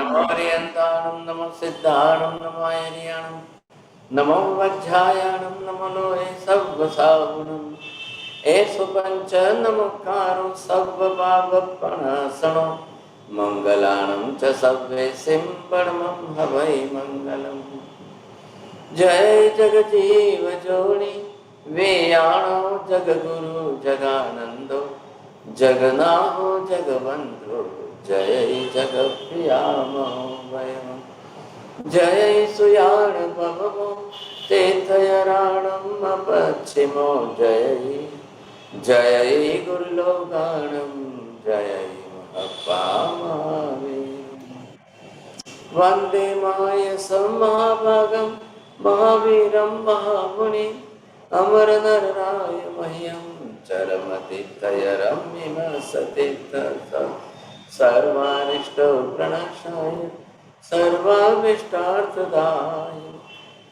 पर्यन्ताणं नमः सिद्धाणं नमः आयर्याणं नमो वज्रायाणं नमो लोहे सर्वसाहुणं एषु पञ्च नमकारो सर्वपापप्रणाशनो मंगलानं च सर्वेसिं परमं हवै मंगलम्। जय जगजीव जोनि वेयाणो जगगुरु जगानंदो जगन्नाथो जगबंधो जय जगप्रियामो वयम्। जय सुयाण भवमो तीर्थयाराणम् अपच्छिमो जय जय गुरुलोकाणं जय महापामावे। वंदे मायसमहाभागं महावीरं महामुनिम् अमरनरनाय मह्यं चरमतीर्थयरम्यम सतीर्थ सर्वानिष्टप्रणशाय सर्वाभीष्टार्थदाय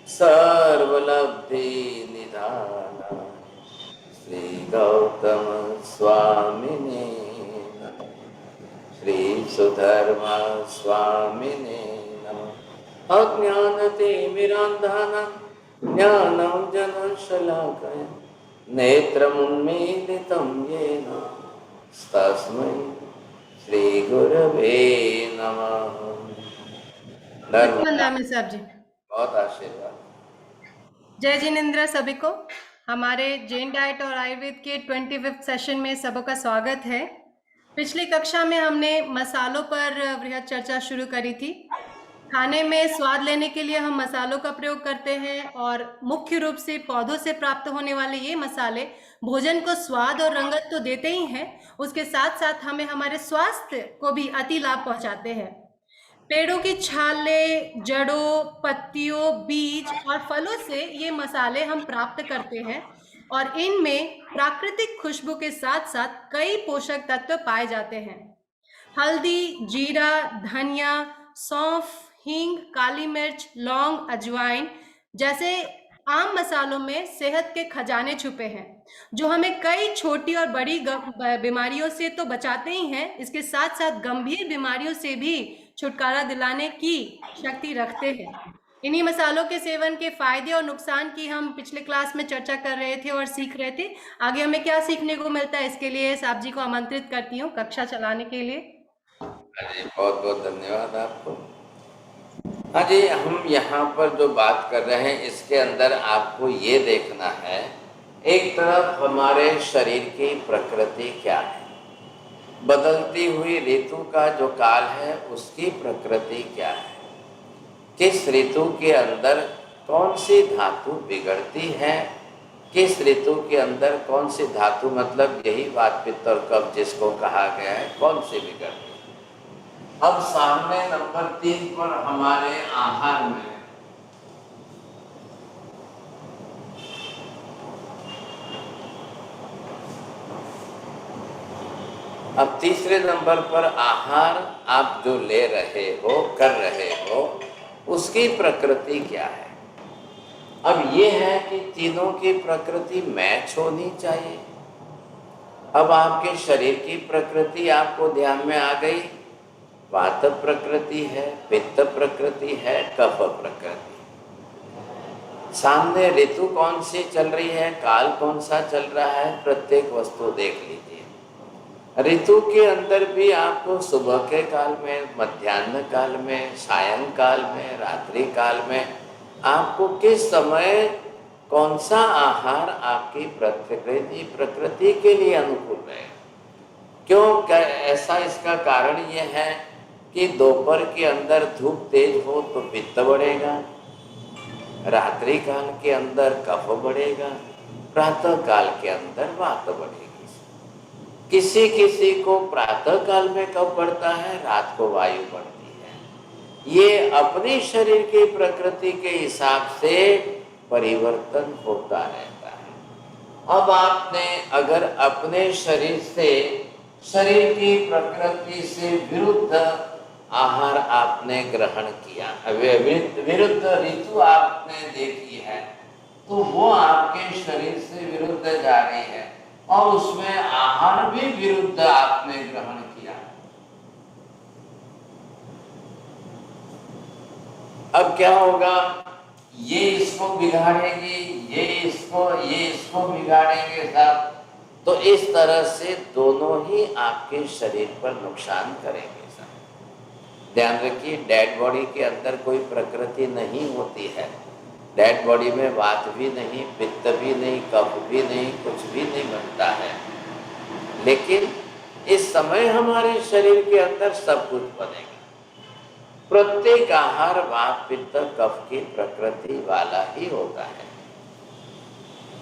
सर्वलब्धिनिधानाय श्री गौतम स्वामिने नमः। श्री सुधर्मा स्वामिने नमः। अज्ञानतिमिरान्धानां ज्ञानं जनशलाकया नेत्रमुन्मीलितं येन तस्मै श्रीगुरवे नमः। साहब जी बहुत आशीर्वाद। जय जिनेन्द्र सभी को। हमारे जैन डाइट और आयुर्वेद के 25th सेशन में सबका स्वागत है। पिछली कक्षा में हमने मसालों पर वृहद चर्चा शुरू करी थी। खाने में स्वाद लेने के लिए हम मसालों का प्रयोग करते हैं और मुख्य रूप से पौधों से प्राप्त होने वाले ये मसाले भोजन को स्वाद और रंगत तो देते ही हैं, उसके साथ साथ हमें हमारे स्वास्थ्य को भी अति लाभ पहुंचाते हैं। पेड़ों की छालें, जड़ों, पत्तियों, बीज और फलों से ये मसाले हम प्राप्त करते हैं और इनमें प्राकृतिक खुशबू के साथ साथ कई पोषक तत्व पाए जाते हैं। हल्दी, जीरा, धनिया, सौंफ, हींग, काली मिर्च, लौंग, अजवाइन जैसे आम मसालों में सेहत के खजाने छुपे हैं जो हमें कई छोटी और बड़ी बीमारियों से तो बचाते ही हैं, इसके साथ साथ गंभीर बीमारियों से भी छुटकारा दिलाने की शक्ति रखते हैं। इन्हीं मसालों के सेवन के फायदे और नुकसान की हम पिछले क्लास में चर्चा कर रहे थे और सीख रहे थे। आगे हमें क्या सीखने को मिलता है, इसके लिए साहब जी को आमंत्रित करती हूँ कक्षा चलाने के लिए। जी बहुत बहुत धन्यवाद आपको। हाँ जी, हम यहाँ पर जो बात कर रहे हैं इसके अंदर आपको ये देखना है, एक तरफ हमारे शरीर की प्रकृति क्या है, बदलती हुई ऋतु का जो काल है उसकी प्रकृति क्या है, किस ऋतु के अंदर कौन सी धातु बिगड़ती है, किस ऋतु के अंदर कौन सी धातु, मतलब यही वात पित्त और कफ जिसको कहा गया है, कौन सी बिगड़ती है। अब सामने नंबर 3 पर हमारे आहार में अब तीसरे नंबर पर आहार आप जो ले रहे हो, कर रहे हो, उसकी प्रकृति क्या है। अब ये है कि तीनों की प्रकृति मैच होनी चाहिए। अब आपके शरीर की प्रकृति आपको ध्यान में आ गई, वात प्रकृति है, पित्त प्रकृति है, कफ प्रकृति। सामने ऋतु कौन सी चल रही है, काल कौन सा चल रहा है, प्रत्येक वस्तु देख लीजिए। ऋतु के अंदर भी आपको सुबह के काल में, मध्याह्न काल में, सायं काल में, रात्रि काल में आपको किस समय कौन सा आहार आपकी प्रकृति के लिए अनुकूल है। क्यों ऐसा, इसका कारण ये है कि दोपहर के अंदर धूप तेज हो तो पित्त बढ़ेगा, रात्रि काल के अंदर कफ बढ़ेगा, प्रातः काल के अंदर वात बढ़ेगी। किसी किसी को प्रातः काल में कफ बढ़ता है, रात को वायु बढ़ती है। ये अपने शरीर की प्रकृति के हिसाब से परिवर्तन होता रहता है। अब आपने अगर अपने शरीर से, शरीर की प्रकृति से विरुद्ध आहार आपने ग्रहण किया, विरुद्ध ऋतु आपने देखी है, तो वो आपके शरीर से विरुद्ध जा रही है और उसमें आहार भी विरुद्ध आपने ग्रहण किया। अब क्या होगा, ये इसको बिगाड़ेंगे, ये इसको बिगाड़ेंगे सब। तो इस तरह से दोनों ही आपके शरीर पर नुकसान करेंगे सब। ध्यान रखिए, डेड बॉडी के अंदर कोई प्रकृति नहीं होती है। डेड बॉडी में वात भी नहीं, पित्त भी नहीं, कफ भी नहीं, कुछ भी नहीं बनता है। लेकिन इस समय हमारे शरीर के अंदर सब कुछ बनेगा। प्रत्येक आहार वात पित्त कफ की प्रकृति वाला ही होता है।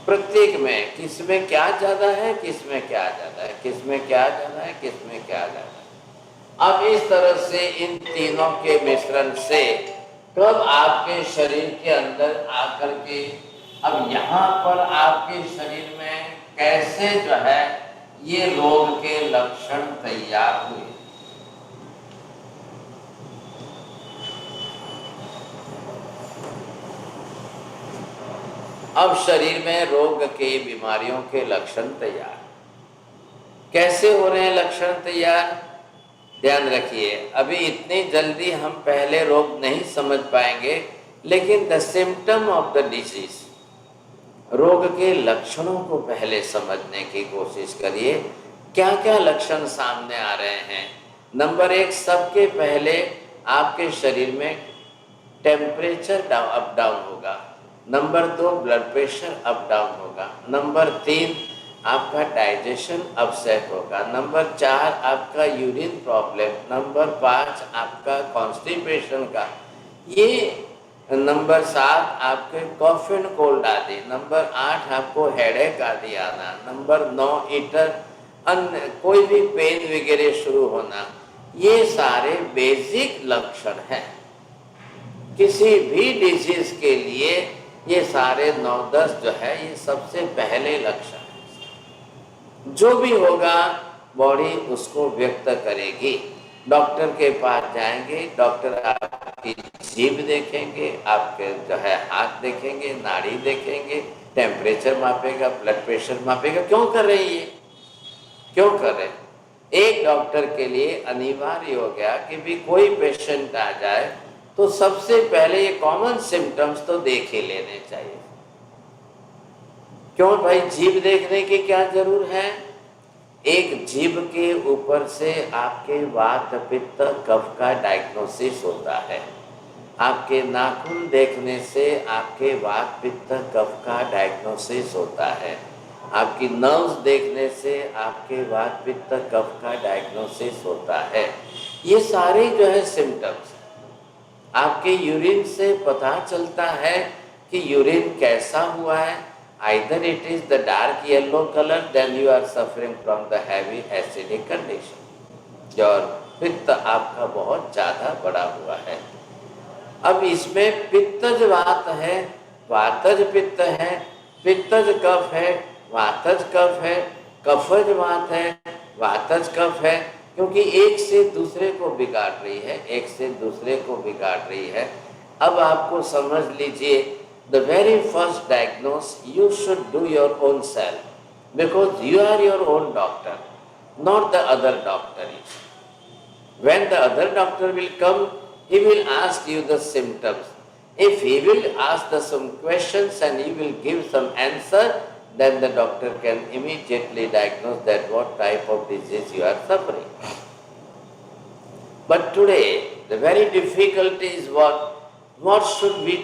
प्रत्येक में किसमें क्या ज्यादा है, किसमें क्या ज्यादा है, किसमें क्या ज्यादा है, किसमें क्या ज्यादा है। अब इस तरह से इन तीनों के मिश्रण से कब आपके शरीर के अंदर आकर के, अब यहाँ पर आपके शरीर में कैसे जो है ये रोग के लक्षण तैयार हुए। अब शरीर में रोग के, बीमारियों के लक्षण तैयार कैसे हो रहे हैं? लक्षण तैयार, ध्यान रखिए, अभी इतनी जल्दी हम पहले रोग नहीं समझ पाएंगे, लेकिन the symptom of the disease, रोग के लक्षणों को पहले समझने की कोशिश करिए। क्या क्या लक्षण सामने आ रहे हैं? नंबर 1, सबके पहले आपके शरीर में टेम्परेचर अप डाउन होगा। Number 2, blood pressure up down होगा। नंबर 3, आपका डाइजेशन अपसेट होगा। नंबर 4, आपका यूरिन प्रॉब्लम। नंबर 5, आपका कॉन्स्टिपेशन का ये। नंबर 7, आपके कॉफ एंड कोल्ड आदि। नंबर 8, आपको हेडेक आदि आना। नंबर 9, ईटर अन्य कोई भी पेन वगैरह शुरू होना। ये सारे बेसिक लक्षण हैं किसी भी डिजीज के लिए। ये सारे 9-10 जो है ये सबसे पहले लक्षण है। जो भी होगा बॉडी उसको व्यक्त करेगी। डॉक्टर के पास जाएंगे, डॉक्टर आपकी जीभ देखेंगे, आपके जो है हाथ देखेंगे, नाड़ी देखेंगे, टेम्परेचर मापेगा, ब्लड प्रेशर मापेगा। क्यों कर रहे हैं ये? क्यों कर रहे हैं? एक डॉक्टर के लिए अनिवार्य हो गया कि भी कोई पेशेंट आ जाए तो सबसे पहले ये कॉमन सिम्टम्स तो देख ही लेने चाहिए। क्यों भाई, जीभ देखने की क्या जरूरत है? एक जीभ के ऊपर से आपके वात पित्त कफ का डायग्नोसिस होता है। आपके नाखून देखने से आपके वात पित्त कफ का डायग्नोसिस होता है। आपकी नर्व्स देखने से आपके वात पित्त कफ का डायग्नोसिस होता है। ये सारे जो है सिम्टम्स, आपके यूरिन से पता चलता है कि यूरिन कैसा हुआ है। Either it is the dark yellow color, then you are suffering from the heavy acidic condition। और पित्त आपका बहुत ज्यादा बढ़ा हुआ है। अब इसमें पित्तज वात है, वातज पित्त है, पित्तज कफ है, वातज कफ है, कफज वात है, वातज कफ है। क्योंकि एक से दूसरे को बिगाड़ रही है, एक से दूसरे को बिगाड़ रही है। अब आपको समझ लीजिए, the very first diagnosis you should do your own self, because you are your own doctor, not the other doctor is. When the other doctor will come, he will ask you the symptoms. If he will ask some questions and he will give some answer, then the doctor can immediately diagnose that what type of disease you are suffering. But today, the very difficulty is what should we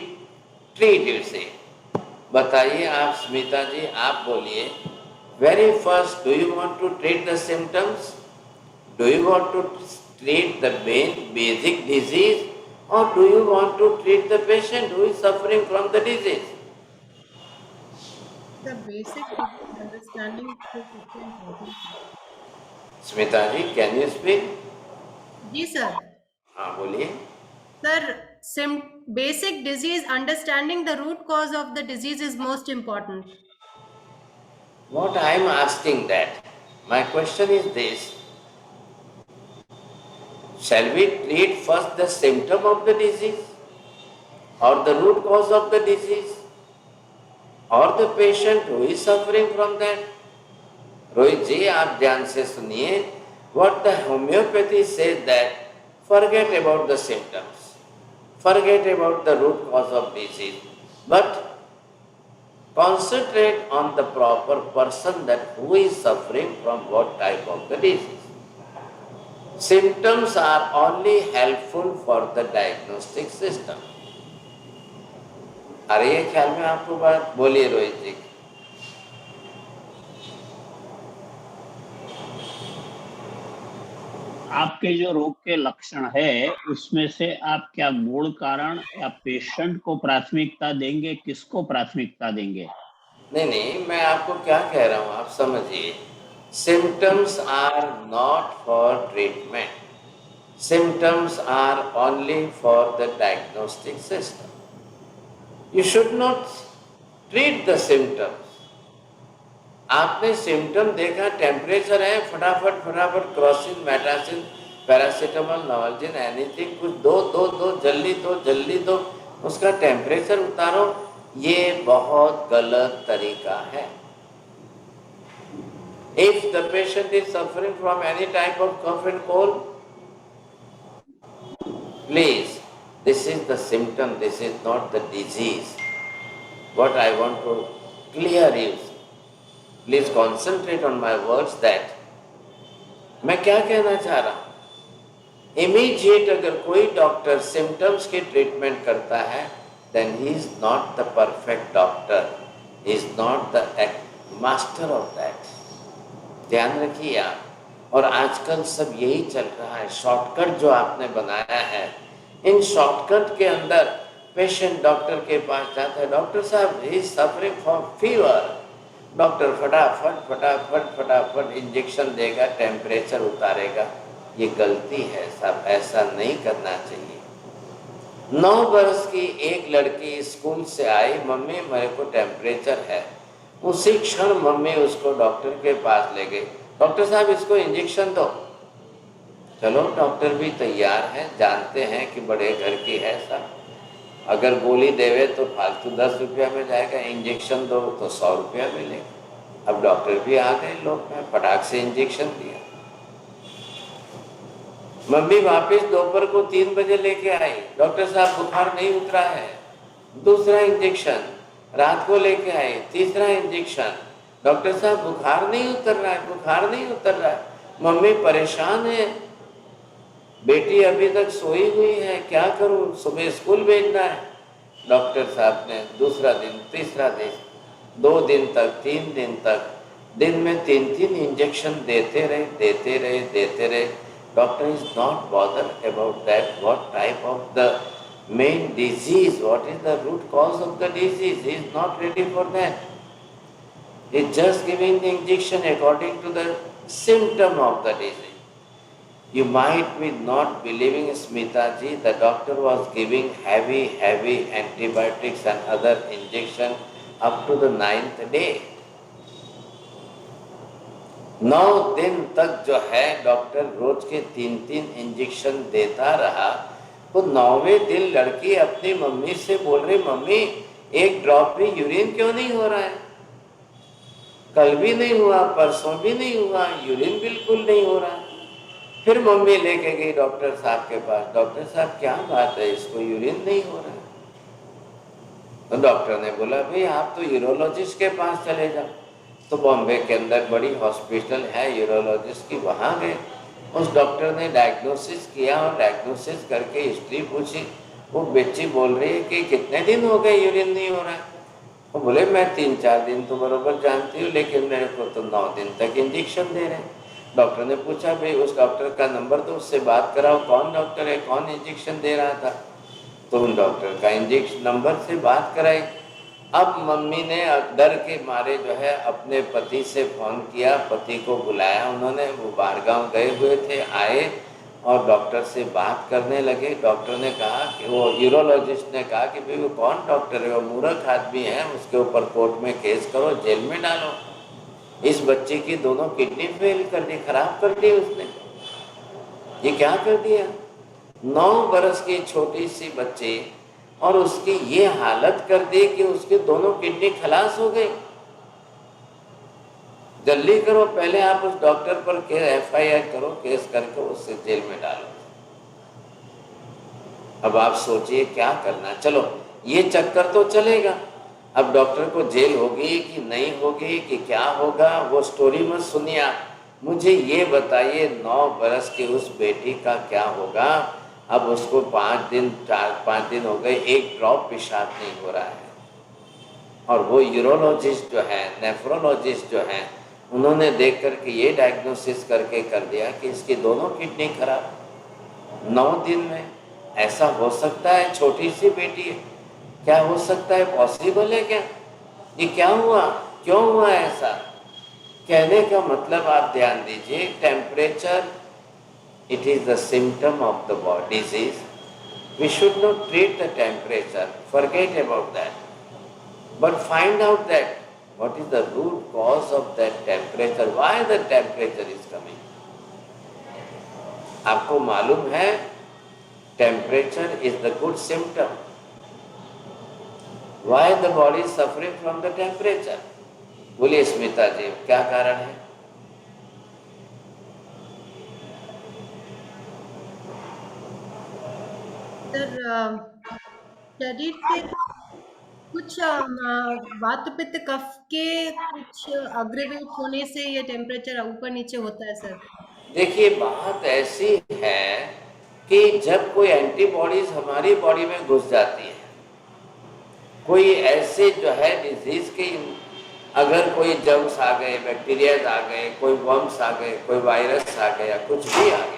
treat, you say? बताइए आप स्मिता जी, आप बोलिए। Very first, do you want to treat the symptoms? Do you want to treat the basic disease, or do you want to treat the patient who is suffering from the disease? The basic understanding is important. Smita ji, can you speak? जी sir. हाँ बोलिए। Sir, basic disease, understanding the root cause of the disease is most important. What I am asking that, my question is this: shall we treat first the symptom of the disease, or the root cause of the disease, or the patient who is suffering from that? Rohit ji, आप ध्यान से सुनिए। What the homeopathy says that forget about the symptoms, Forget about the root cause of disease, but concentrate on the proper person, that who is suffering from what type of the disease. Symptoms are only helpful for the diagnostic system. आ रही है ख्याल में आपको बात? बोलिए रोहित जी। आपके जो रोग के लक्षण है उसमें से आप क्या मूल कारण या पेशेंट को प्राथमिकता देंगे, किसको प्राथमिकता देंगे? नहीं, मैं आपको क्या कह रहा हूं, आप समझिए। Symptoms are not for treatment, symptoms are only for the diagnostic system. You should not treat the symptoms. आपने सिम्टम देखा, टेम्परेचर है, फटाफट क्रॉसिन, मेटासिन, पैरासीटामोल, नॉल्जिन, एनीथिंग, कुछ दो, जल्दी दो, उसका टेम्परेचर उतारो, ये बहुत गलत तरीका है। If the patient is suffering from any type of cough and cold, please, this is the symptom, this is not the disease. What I want to clear you, please concentrate on my words that मैं क्या कहना चाह रहा हूं। Immediate अगर कोई doctor symptoms की treatment करता है, then he is not the perfect doctor, he is not the master of that. ध्यान रखिए आप। और आजकल सब यही चल रहा है, शॉर्टकट जो आपने बनाया है, इन शॉर्टकट के अंदर पेशेंट डॉक्टर के पास जाता है, डॉक्टर साहब he is suffering from fever, doctor फटाफट इंजेक्शन देगा, टेम्परेचर उतारेगा। ये गलती है साहब, ऐसा नहीं करना चाहिए। 9 वर्ष की एक लड़की स्कूल से आई, मम्मी मेरे को टेम्परेचर है, उसी क्षण मम्मी उसको डॉक्टर के पास ले गई, डॉक्टर साहब इसको इंजेक्शन दो। चलो डॉक्टर भी तैयार है, जानते हैं कि बड़े घर की है साहब, अगर गोली देवे तो फालतू 10 रुपया में जाएगा, इंजेक्शन दो तो 100 रुपया मिलेगा। अब डॉक्टर भी आ गए लोग में, फटाक से इंजेक्शन दिया। मम्मी वापस दोपहर को 3 बजे लेके आई, डॉक्टर साहब बुखार नहीं उतरा है, दूसरा इंजेक्शन। रात को लेके आए, तीसरा इंजेक्शन, डॉक्टर साहब बुखार नहीं उतर रहा है। मम्मी परेशान है, बेटी अभी तक सोई हुई है, क्या करूं, सुबह स्कूल भेजना है। डॉक्टर साहब ने दूसरा दिन, तीसरा दिन, 2 दिन तक, 3 दिन तक, दिन में 3 इंजेक्शन देते रहे। Doctor is not bothered about that, what type of the main disease, what is the root cause of the disease. He is not ready for that. He is just giving the injection according to the symptom of the disease. You might be not believing Smita ji, the doctor was giving heavy antibiotics and other injection up to the 9th day. 9 दिन तक जो है doctor रोज के 3 injection देता रहा। तो 9वें दिन लड़की अपनी मम्मी से बोल रही, मम्मी एक ड्रॉप भी यूरिन क्यों नहीं हो रहा है, कल भी नहीं हुआ, परसों भी नहीं हुआ, यूरिन बिल्कुल नहीं हो रहा। फिर मम्मी लेके गई डॉक्टर साहब के पास, डॉक्टर साहब क्या बात है, इसको यूरिन नहीं हो रहा। तो डॉक्टर ने बोला, भाई आप तो यूरोलॉजिस्ट के पास चले जाओ। तो बॉम्बे के अंदर बड़ी हॉस्पिटल है यूरोलॉजिस्ट की, वहाँ गए। उस डॉक्टर ने डायग्नोसिस किया और डायग्नोसिस करके हिस्ट्री पूछी। वो बच्ची बोल रही है कि कितने दिन हो गए यूरिन नहीं हो रहा है। वो बोले मैं 3-4 दिन तो बरोबर जानती हूँ, लेकिन मेरे को तो 9 दिन तक इंजेक्शन दे रहे हैं। डॉक्टर ने पूछा, भाई उस डॉक्टर का नंबर दो, उससे बात कराओ, कौन डॉक्टर है, कौन इंजेक्शन दे रहा था। तो उन डॉक्टर का इंजेक्शन नंबर से बात कराई। अब मम्मी ने डर के मारे जो है अपने पति से फ़ोन किया, पति को बुलाया उन्होंने, वो बाहरगांव गए हुए थे, आए और डॉक्टर से बात करने लगे। डॉक्टर ने कहा कि वो यूरोलॉजिस्ट ने कहा कि भाई वो कौन डॉक्टर है, वो मूर्ख आदमी है, उसके ऊपर कोर्ट में केस करो, जेल में डालो। इस बच्चे की दोनों किडनी फेल कर दी, खराब कर दी उसने। ये क्या कर दिया, 9 बरस की छोटी सी बच्ची, और उसकी ये हालत कर दी कि उसके दोनों किडनी खलास हो गई। जल्दी करो, पहले आप उस डॉक्टर पर FIR करो, केस करके उससे जेल में डालो। अब आप सोचिए क्या करना। चलो ये चक्कर तो चलेगा, अब डॉक्टर को जेल होगी कि नहीं होगी कि क्या होगा वो स्टोरी मत सुनिए आप। मुझे ये बताइए 9 बरस की उस बेटी का क्या होगा। अब उसको 5 दिन हो गए, एक ड्रॉप पेशाब नहीं हो रहा है। और वो यूरोलॉजिस्ट जो है, नेफ्रोलॉजिस्ट जो है, उन्होंने देख करके ये डायग्नोसिस करके कर दिया कि इसकी दोनों किडनी खराब। 9 दिन में ऐसा हो सकता है? छोटी सी बेटी है, क्या हो सकता है? पॉसिबल है क्या? ये क्या हुआ, क्यों हुआ ऐसा? कहने का मतलब आप ध्यान दीजिए, temperature it is the symptom of the body disease. We should not treat the temperature, forget about that, but find out that what is the root cause of that temperature, why the temperature is coming. आपको मालूम है temperature is the good symptom. Why the body is suffering from the temperature? बोलिए स्मिता जी, क्या कारण है? Sir, शरीर के कुछ वात पित्त कफ के कुछ अग्रवेट होने से ये टेम्परेचर ऊपर नीचे होता है सर। देखिए बात ऐसी है कि जब कोई एंटीबॉडीज हमारी बॉडी में घुस जाती है, कोई ऐसे जो है डिजीज की, अगर कोई जर्म्स आ गए, बैक्टीरियाज आ गए, कोई वर्म्स आ गए, कोई वायरस आ गया, कुछ भी आ गया,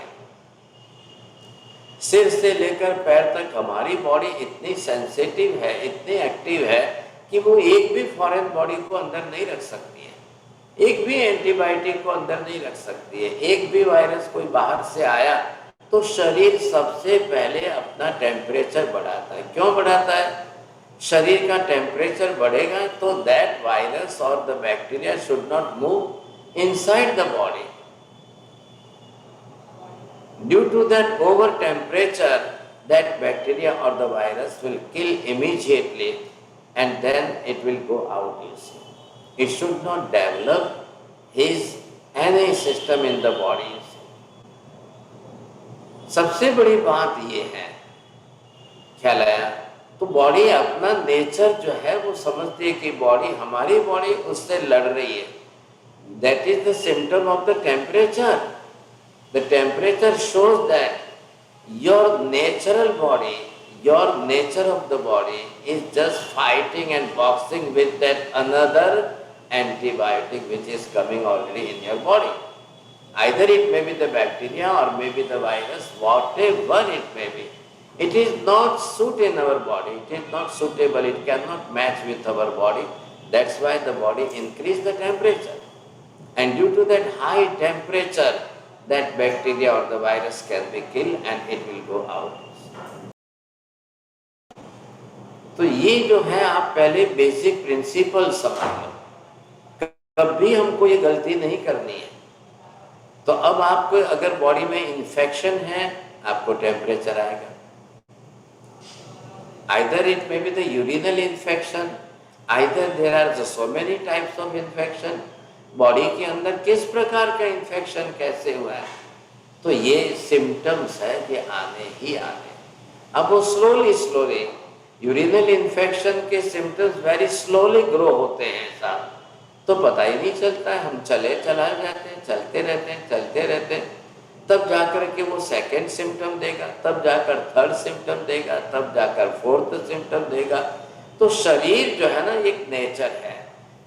सिर से लेकर पैर तक हमारी बॉडी इतनी सेंसिटिव है, इतनी एक्टिव है कि वो एक भी फॉरेन बॉडी को अंदर नहीं रख सकती है, एक भी एंटीबायोटिक को अंदर नहीं रख सकती है। एक भी वायरस कोई बाहर से आया तो शरीर सबसे पहले अपना टेम्परेचर बढ़ाता है। क्यों बढ़ाता है? शरीर का टेम्परेचर बढ़ेगा तो दैट वायरस और the bacteria should not move inside the body. Due to that over temperature, that bacteria or the virus will kill immediately and then it will go out, you see. It should not develop any system in the body. सबसे बड़ी बात ये है, ख्याल आया? तो body अपना nature जो है वो समझती है कि बॉडी, हमारी बॉडी उससे लड़ रही है। That is the symptom of the temperature. The temperature shows that your natural body, your nature of the body is just fighting and boxing with that another antibiotic which is coming already in your body. Either it may be the bacteria or maybe the virus, whatever it may be. It is not suit in our body, it is not suitable, it cannot match with our body. That's why the body increase the temperature. And due to that high temperature, that bacteria or the virus can be killed and it will go out. तो ये जो है आप पहले basic principle समझ लो, कभी हमको ये गलती नहीं करनी है। तो अब आपको अगर बॉडी में इन्फेक्शन है, आपको टेम्परेचर आएगा। Either it may be the urinal infection, either there are so many types of infection. Body के अंदर किस प्रकार का इन्फेक्शन कैसे हुआ है, तो ये सिम्टम्स है कि आने ही आने। अब वो स्लोली यूरिनल इन्फेक्शन के सिम्टम्स वेरी स्लोली ग्रो होते हैं साहब, तो पता ही नहीं चलता है, हम चले चला जाते हैं, चलते रहते हैं, तब जाकर के वो सेकेंड सिम्टम देगा, तब जाकर थर्ड सिम्टम देगा, तब जाकर फोर्थ सिम्टम देगा। तो शरीर जो है ना, एक नेचर है,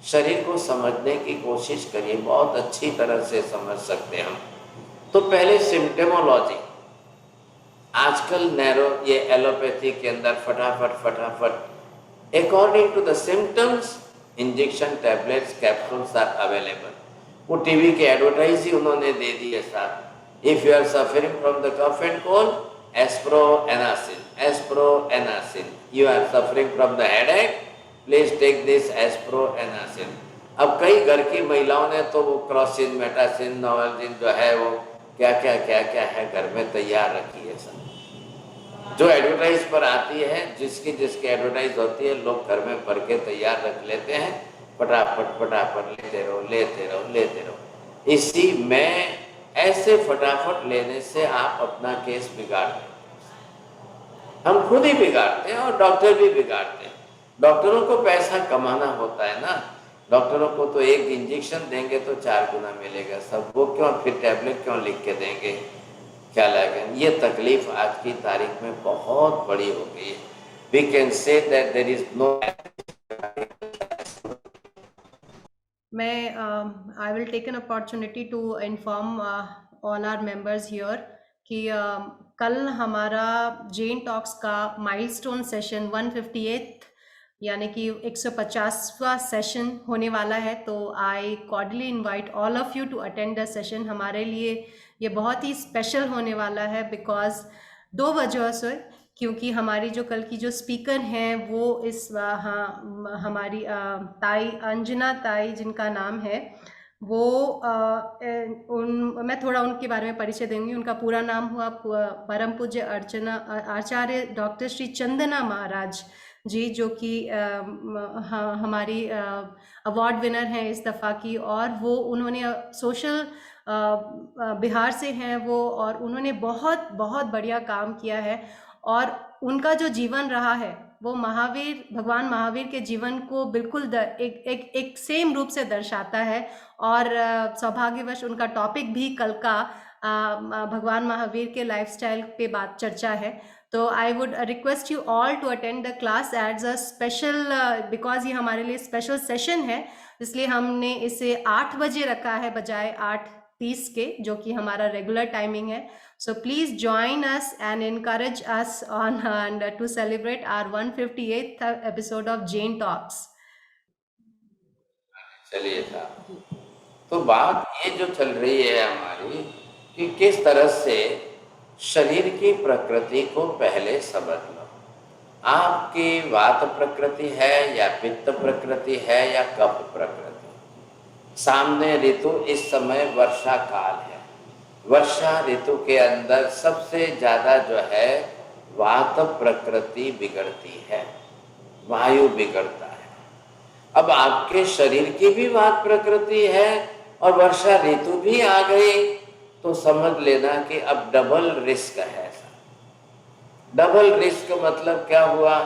शरीर को समझने की कोशिश करिए, बहुत अच्छी तरह से समझ सकते हैं हम। तो पहले सिम्टमोलॉजी, आजकल ये एलोपैथी के अंदर फटाफट according to the symptoms injection, tablets, capsules are available. वो टीवी के एडवर्टाइज ही उन्होंने दे दिए साहब, if you are suffering from the cough and cold, Aspro Anacin, you are suffering from the headache, please take this Aspro Anacin. अब कई घर की महिलाओं ने तो वो क्रोसिन, मेटासिन, नोवाल्जिन जो है वो क्या है घर में तैयार रखी है सब, जो एडवर्टाइज पर आती है, जिसकी एडवर्टाइज होती है, लोग घर में भर के तैयार रख लेते हैं, फटाफट लेते रहो। इसी में ऐसे फटाफट लेने से आप अपना केस बिगाड़ लेते। हम खुद ही बिगाड़ते हैं और डॉक्टर भी बिगाड़ते हैं। डॉक्टरों को पैसा कमाना होता है ना, डॉक्टरों को तो एक इंजेक्शन देंगे तो 4 गुना मिलेगा, सब वो क्यों फिर टैबलेट क्यों लिख के देंगे, क्या लगेगा। ये तकलीफ आज की तारीख में बहुत बड़ी हो गई है। We can say that there is no. I will take an opportunity to inform all our members here कि कल हमारा जेन टॉक्स का माइलस्टोन सेशन 158 यानी कि 150वां सेशन होने वाला है। तो I cordially invite all of you to attend the session. हमारे लिए ये बहुत ही स्पेशल होने वाला है बिकॉज 2 वजह से, क्योंकि हमारी जो कल की जो स्पीकर हैं वो हमारी ताई अंजना ताई जिनका नाम है वो मैं थोड़ा उनके बारे में परिचय दूंगी। उनका पूरा नाम हुआ परम पूज्य आचार्य डॉक्टर श्री चंदना महाराज जी, जो कि हमारी अवार्ड विनर हैं इस दफ़ा की। और वो उन्होंने सोशल बिहार से हैं वो, और उन्होंने बहुत बहुत बढ़िया काम किया है। और उनका जो जीवन रहा है वो भगवान महावीर के जीवन को बिल्कुल एक सेम रूप से दर्शाता है। और सौभाग्यवश उनका टॉपिक भी कल का भगवान महावीर के लाइफस्टाइल पे बात चर्चा है। तो I would request you all to attend the class as a special, because ये हमारे लिए स्पेशल सेशन है, इसलिए हमने इसे 8 बजे रखा है बजाय 8:30 के, जो कि हमारा रेगुलर टाइमिंग है। So please join us and encourage us on and to celebrate our 158th episode of Jain Talks. चलिए साहब, तो बात ये जो चल रही है हमारी कि किस तरह से शरीर की प्रकृति को पहले समझ लो। आपकी वात प्रकृति है या पित्त प्रकृति है या कफ प्रकृति। सामने ऋतु इस समय वर्षा काल है। वर्षा ऋतु के अंदर सबसे ज्यादा जो है वात प्रकृति बिगड़ती है, वायु बिगड़ता है। अब आपके शरीर की भी वात प्रकृति है और वर्षा ऋतु भी आ गई, तो समझ लेना कि अब डबल रिस्क है। डबल रिस्क मतलब क्या हुआ,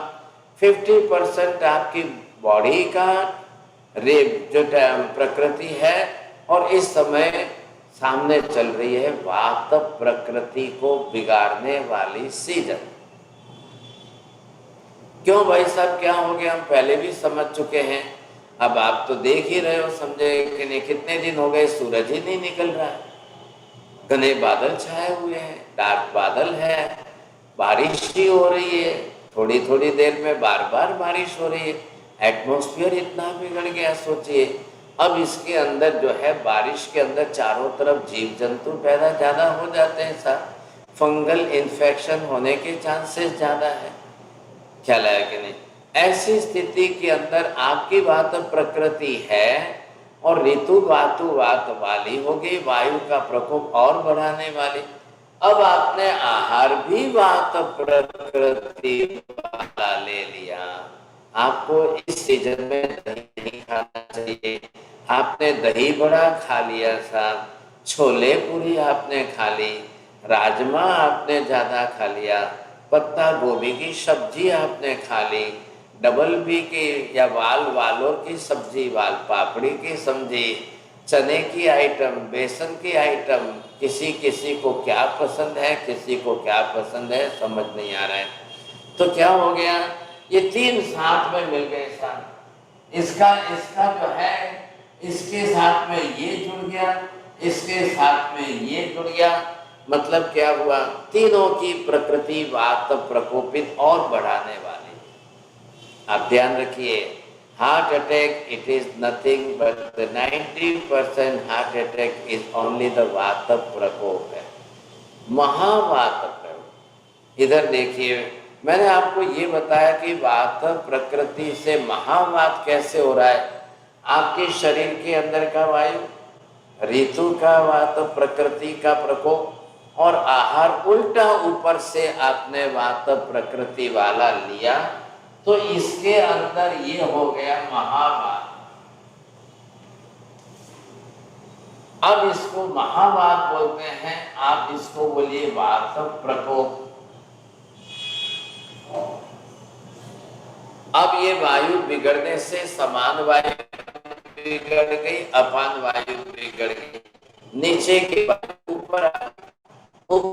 50% आपकी बॉडी का जो प्रकृति है, और इस समय सामने चल रही है वात प्रकृति को बिगाड़ने वाली सीजन। क्यों भाई साहब, क्या हो गया, हम पहले भी समझ चुके हैं। अब आप तो देख ही रहे हो, समझे कि नहीं, कितने दिन हो गए सूरज ही नहीं निकल रहा है, घने बादल छाए हुए हैं, डार्क बादल है, बारिश ही हो रही है, थोड़ी थोड़ी देर में बार बार बारिश हो रही है। एटमॉस्फेयर इतना बिगड़ गया, सोचिए। अब इसके अंदर जो है बारिश के अंदर चारों तरफ जीव जंतु पैदा ज़्यादा हो जाते हैं साहब, फंगल इन्फेक्शन होने के चांसेस ज़्यादा है, ख्याल है कि नहीं। ऐसी स्थिति के अंदर आपकी वात प्रकृति है और ऋतु वातु वात वाली होगी, वायु का प्रकोप और बढ़ाने वाली। अब आपने आहार भी वात प्रकृति वाला ले लिया। आपको इस सीजन में दही नहीं खाना चाहिए। आपने दही बड़ा खा लिया साहब, छोले पूरी आपने खा ली, राजमा आपने ज़्यादा खा लिया, पत्ता गोभी की सब्जी आपने खा ली, डबल बी की या वालोर की सब्जी, वाल पापड़ी की सब्जी, चने की आइटम, बेसन की आइटम, किसी किसी को क्या पसंद है, किसी को क्या पसंद है, समझ नहीं आ रहा है। तो क्या हो गया, ये तीन साथ में मिल गए साथ। इसका जो है इसके साथ में ये जुड़ गया, इसके साथ में ये जुड़ गया, मतलब क्या हुआ, तीनों की प्रकृति वात प्रकोपित और बढ़ाने वाली। आप ध्यान रखिए, heart attack it is nothing but 90% heart attack is only the वात प्रकोप है, महावात प्रकोप। इधर देखिए, मैंने आपको ये बताया कि वात प्रकृति से महावात कैसे हो रहा है। आपके शरीर के अंदर का वायु, ऋतु का वात प्रकृति का प्रकोप, और आहार उल्टा ऊपर से आपने वात प्रकृति वाला लिया, तो इसके अंदर ये हो गया महावात। अब इसको महावात बोलते हैं, आप इसको बोलिए वात प्रकोप। अब ये वायु बिगड़ने से समान वायु बिगड़ गई, अपान वायु बिगड़ गई, नीचे की वायु ऊपर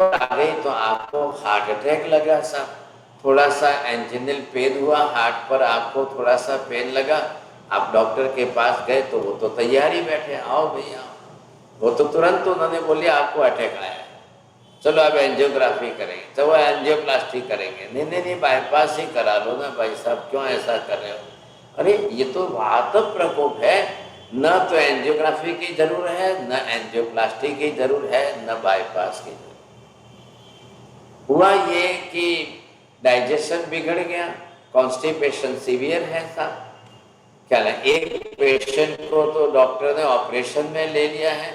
आ गई तो आपको हार्ट अटैक लगा साहब, थोड़ा सा एंजिनल पेन हुआ, हार्ट पर आपको थोड़ा सा पेन लगा, आप डॉक्टर के पास गए तो वो तो तैयारी बैठे, आओ भैया, वो तो तुरंत उन्होंने बोले आपको अटैक आया है, चलो अब एंजियोग्राफी करेंगे, तो वो एंजियोप्लास्टी करेंगे, नहीं नहीं नहीं बाईपास ही करा लो ना भाई साहब, क्यों ऐसा कर रहे हो? अरे ये तो वातव प्रकोप है, न तो एंजियोग्राफी की जरूरत है, न एंजियोप्लास्टी की जरूरत है, न बाईपास की जरूरत। हुआ ये कि डाइजेशन बिगड़ गया, कॉन्स्टिपेशन सीवियर है साहब, क्या ना, एक पेशेंट को तो डॉक्टर ने ऑपरेशन में ले लिया है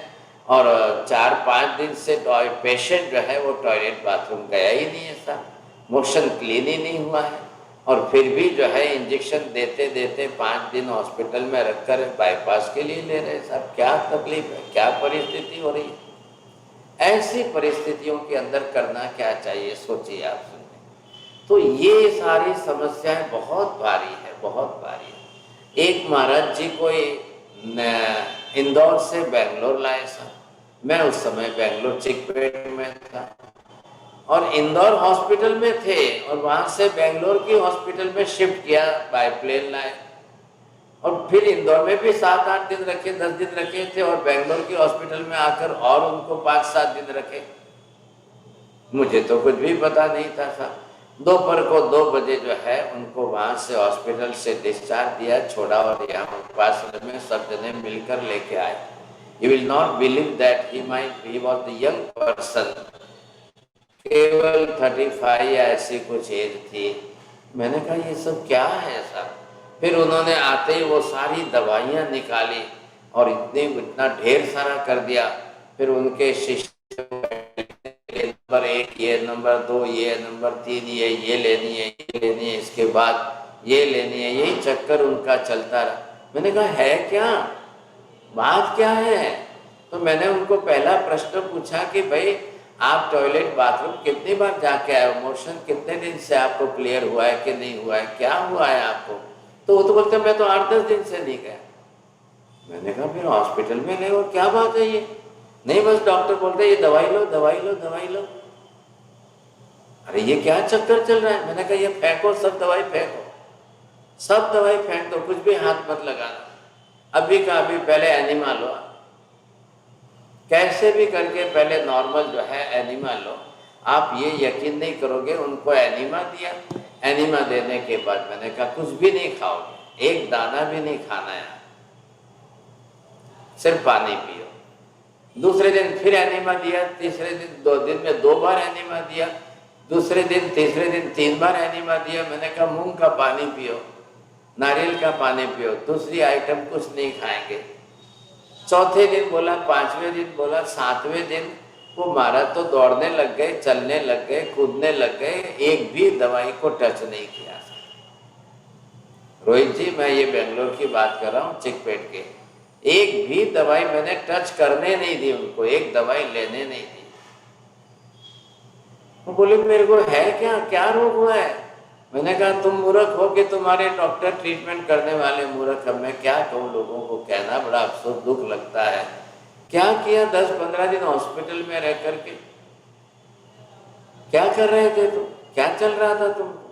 और 4-5 दिन से पेशेंट जो है वो टॉयलेट बाथरूम गया ही नहीं है साहब, मोशन क्लीन ही नहीं हुआ है, और फिर भी जो है इंजेक्शन देते देते 5 दिन हॉस्पिटल में रखकर बाईपास के लिए ले रहे साहब। क्या तकलीफ है, क्या परिस्थिति हो रही है? ऐसी परिस्थितियों के अंदर करना क्या चाहिए, सोचिए आप सुनिए। तो ये सारी समस्याएं बहुत भारी है, बहुत भारी है। एक महाराज जी को इंदौर से बेंगलोर लाए साहब, मैं उस समय बेंगलोर चिकपेट में था और इंदौर हॉस्पिटल में थे, और वहां से बेंगलोर की हॉस्पिटल में शिफ्ट किया, बाय प्लेन लाए, और फिर इंदौर में भी 7-8 दिन रखे, 10 दिन रखे थे, और बेंगलोर की हॉस्पिटल में आकर और उनको 5-7 दिन रखे। मुझे तो कुछ भी पता नहीं था साहब। दोपहर को 2 बजे जो है उनको वहां से हॉस्पिटल से डिस्चार्ज दिया, छोड़ा, और यहाँ पास में सब जने मिलकर लेके आए। You will not believe that he was the young person, केवल 35 या ऐसी कुछ एज थी। मैंने कहा ये सब क्या है साहब? फिर उन्होंने आते ही वो सारी दवाइयाँ निकाली और इतना ढेर सारा कर दिया। फिर उनके शिष्य नंबर 1 ये, नंबर 2 ये, नंबर 3 ये लेनी है, ये लेनी है, इसके बाद ये लेनी है, यही चक्कर उनका चलता रहा। मैंने कहा है क्या, बात क्या है? तो मैंने उनको पहला प्रश्न पूछा कि भाई आप टॉयलेट बाथरूम कितनी बार जाके आए हो, मोशन कितने दिन से आपको क्लियर हुआ है कि नहीं हुआ है, क्या हुआ है आपको? तो वो तो बोलते मैं तो 8-10 दिन से नहीं गया। मैंने कहा फिर हॉस्पिटल में गए और क्या बात है ये? नहीं बस डॉक्टर बोलते ये दवाई लो, दवाई लो, दवाई लो। अरे ये क्या चक्कर चल रहा है? मैंने कहा ये फेंको, सब दवाई फेंको, सब दवाई फेंक दो, कुछ भी हाथ मत लगाना। अभी का अभी पहले एनिमा लो, कैसे भी करके पहले नॉर्मल जो है एनिमा लो। आप ये यकीन नहीं करोगे, उनको एनिमा दिया, एनिमा देने के बाद मैंने कहा कुछ भी नहीं खाओगे, एक दाना भी नहीं खाना है, सिर्फ पानी पियो। दूसरे दिन फिर एनिमा दिया, तीसरे दिन 2 दिन में 2 बार एनिमा दिया, दूसरे दिन तीसरे दिन 3 बार एनिमा दिया। मैंने कहा मूंग का पानी पियो, नारियल का पानी पियो, दूसरी आइटम कुछ नहीं खाएंगे। चौथे दिन बोला, 5वें दिन बोला, 7वें दिन वो महाराज तो दौड़ने लग गए, चलने लग गए, कूदने लग गए, एक भी दवाई को टच नहीं किया। रोहित जी मैं ये बेंगलोर की बात कर रहा हूँ, चिकपेट के, एक भी दवाई मैंने टच करने नहीं दी उनको, एक दवाई लेने नहीं दी। वो बोले मेरे को है क्या, क्या रोग हुआ है? मैंने कहा तुम मूर्ख हो कि तुम्हारे डॉक्टर ट्रीटमेंट करने वाले मूर्ख। अब मैं क्या कहूँ, लोगों को कहना बड़ा अफसोस, दुख लगता है। क्या किया 10-15 दिन हॉस्पिटल में रह करके? क्या कर रहे थे तुम, क्या चल रहा था तुमको?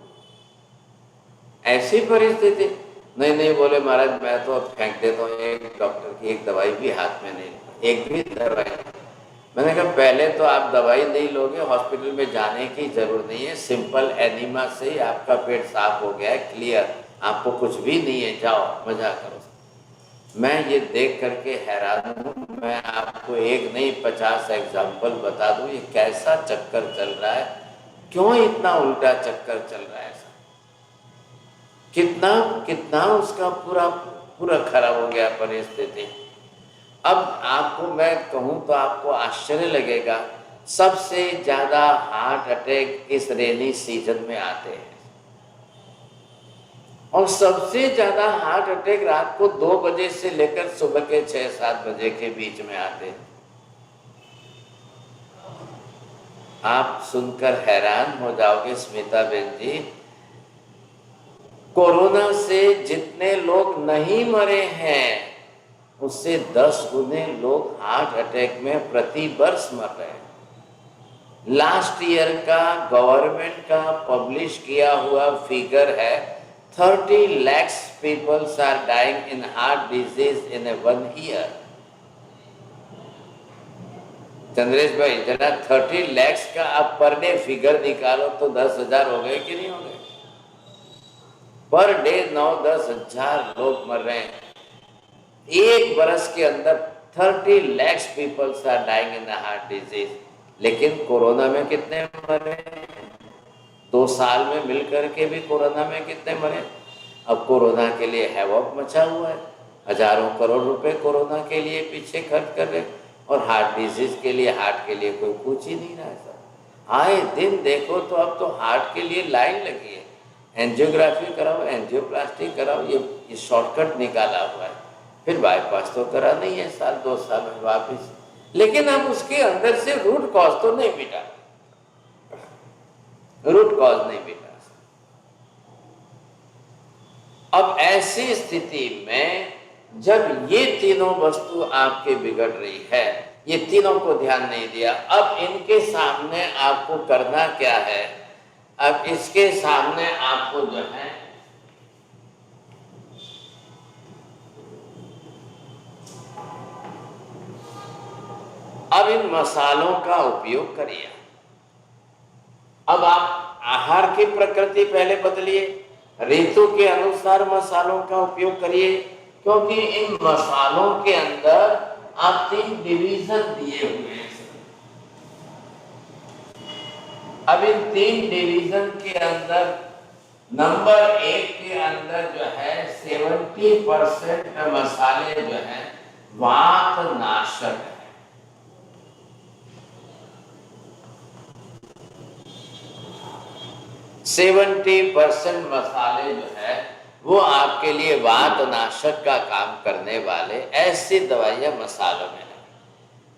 ऐसी परिस्थिति। नहीं नहीं बोले महाराज मैं तो फेंक देता हूँ, एक डॉक्टर की एक दवाई भी हाथ में नहीं, एक भी दवाई। मैंने कहा पहले तो आप दवाई नहीं लोगे, हॉस्पिटल में जाने की जरूरत नहीं है, सिंपल एनीमा से ही आपका पेट साफ हो गया है, क्लियर, आपको कुछ भी नहीं है, जाओ मजा करो। मैं ये देख करके हैरान हूँ। मैं आपको एक नहीं 50 एग्जाम्पल बता दूँ ये कैसा चक्कर चल रहा है, क्यों इतना उल्टा चक्कर चल रहा है, कितना कितना उसका पूरा पूरा खराब हो गया परिस्थिति। अब आपको मैं कहूँ तो आपको आश्चर्य लगेगा, सबसे ज्यादा हार्ट अटैक इस रेनी सीजन में आते हैं, और सबसे ज्यादा हार्ट अटैक रात को 2 बजे से लेकर सुबह के 6-7 बजे के बीच में आते हैं। आप सुनकर हैरान हो जाओगे स्मिता बेन जी, कोरोना से जितने लोग नहीं मरे हैं उससे 10 गुने लोग हार्ट अटैक में प्रति वर्ष मर रहे हैं। लास्ट ईयर का गवर्नमेंट का पब्लिश किया हुआ फिगर है 30 lakhs people are dying in heart disease in a 1 year। Chandresh भाई जरा 30 lakhs का आप पर डे फिगर निकालो तो 10,000 हो गए कि नहीं हो गए? पर डे 9-10 हजार लोग मर रहे हैं। एक बरस के अंदर 30 lakhs people are dying in a heart disease। लेकिन कोरोना में कितने मरे? 2 साल में मिलकर के भी कोरोना में कितने मरे? अब कोरोना के लिए हैवॉक मचा हुआ है, हजारों करोड़ रुपए कोरोना के लिए पीछे खर्च कर रहे, और हार्ट डिजीज के लिए, हार्ट के लिए कोई पूछ ही नहीं रहा है सर। आए दिन देखो तो अब तो हार्ट के लिए लाइन लगी है, एंजियोग्राफी कराओ, एंजियोप्लास्टी कराओ, ये शॉर्टकट निकाला हुआ है। फिर बाईपास तो करा नहीं है, 1-2 साल में वापिस, लेकिन हम उसके अंदर से रूट कॉज तो नहीं मिटा, रूट कॉज नहीं मिटा। अब ऐसी स्थिति में जब ये तीनों वस्तु आपके बिगड़ रही है, ये तीनों को ध्यान नहीं दिया, अब इनके सामने आपको करना क्या है? अब इसके सामने आपको जो है अब इन मसालों का उपयोग करिए। अब आप आहार की प्रकृति पहले बदलिए, ऋतु के अनुसार मसालों का उपयोग करिए, क्योंकि इन मसालों के अंदर आप 3 डिवीजन दिए हुए हैं। अब इन 3 डिवीजन के अंदर नंबर 1 के अंदर जो है 70% मसाले जो है वात नाशक है। 70% मसाले जो है वो आपके लिए वात नाशक का काम करने वाले ऐसी दवाइयां मसालों में है।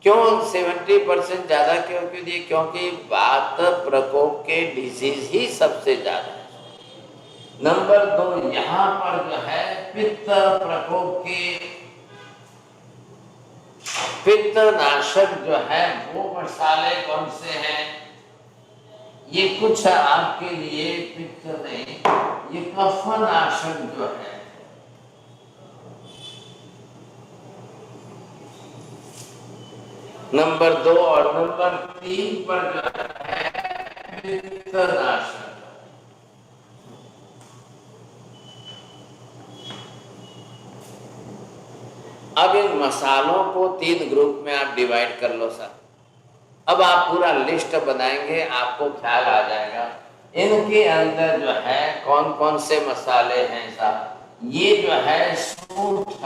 क्यों 70% ज्यादा क्यों दिए? क्योंकि वात प्रकोप के डिजीज ही सबसे ज्यादा है। नंबर 2 यहाँ पर जो है पित्त प्रकोप के, पित्त नाशक जो है वो मसाले कौन से हैं? ये कुछ आपके लिए पित्त नहीं, ये कफ नाशक जो है, नंबर 2 और नंबर 3 पर जो है पित्त नाशक। अब इन मसालों को 3 ग्रुप में आप डिवाइड कर लो सर। अब आप पूरा लिस्ट बनाएंगे, आपको ख्याल आ जाएगा इनके अंदर जो है कौन कौन से मसाले हैं साहब। ये जो है सूंठ,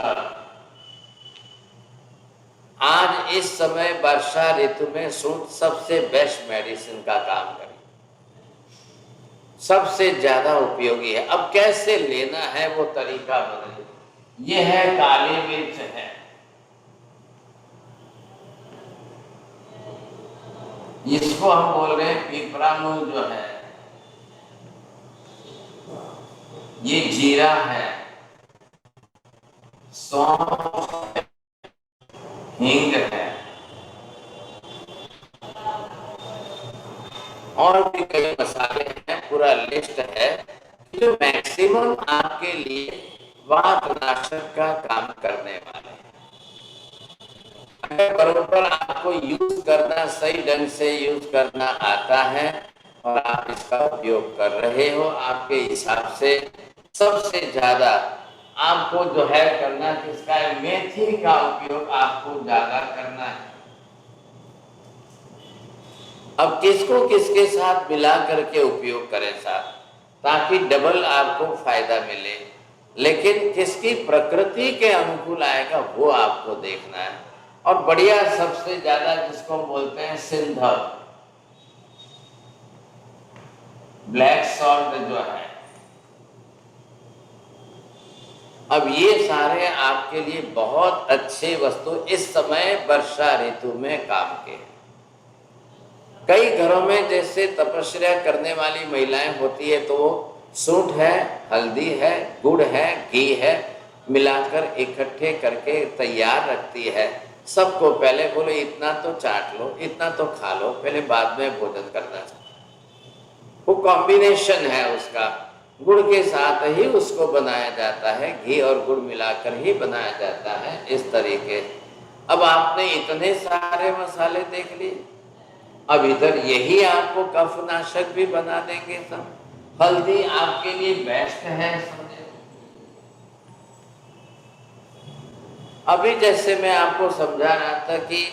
आज इस समय वर्षा ऋतु में सूंठ सबसे बेस्ट मेडिसिन का काम करे, सबसे ज्यादा उपयोगी है। अब कैसे लेना है वो तरीका बदले। ये है काली मिर्च है, इसको हम बोल रहे हैं पिपरामूल जो है, ये जीरा है, सौंफ, हींग है, और भी कई मसाले हैं, पूरा लिस्ट है जो मैक्सिमम आपके लिए वातनाशक का काम करने वाले हैं। बरोबर आपको यूज करना, सही ढंग से यूज करना आता है और आप इसका उपयोग कर रहे हो, आपके हिसाब से सबसे ज्यादा आपको जो है करना किसका है? मेथी का उपयोग आपको ज्यादा करना है। अब किसको किसके साथ मिला करके उपयोग करें साहब, ताकि डबल आपको फायदा मिले, लेकिन किसकी प्रकृति के अनुकूल आएगा वो आपको देखना है। और बढ़िया सबसे ज्यादा जिसको बोलते हैं सिंधव, ब्लैक सॉल्ट जो है। अब ये सारे आपके लिए बहुत अच्छे वस्तु इस समय वर्षा ऋतु में काम के हैं। कई घरों में जैसे तपस्या करने वाली महिलाएं होती है तो वो सूंठ है, हल्दी है, गुड़ है, घी है, मिलाकर इकट्ठे करके तैयार रखती है। सबको पहले बोलो इतना तो चाट लो, इतना तो खा लो, पहले बाद में भोजन करना। वो कॉम्बिनेशन है उसका, गुड़ के साथ ही उसको बनाया जाता है, घी और गुड़ मिलाकर ही बनाया जाता है इस तरीके। अब आपने इतने सारे मसाले देख लिए, अब इधर यही आपको कफनाशक भी बना देंगे सब। हल्दी आपके लिए बेस्ट है समझे। अभी जैसे मैं आपको समझा रहा था कि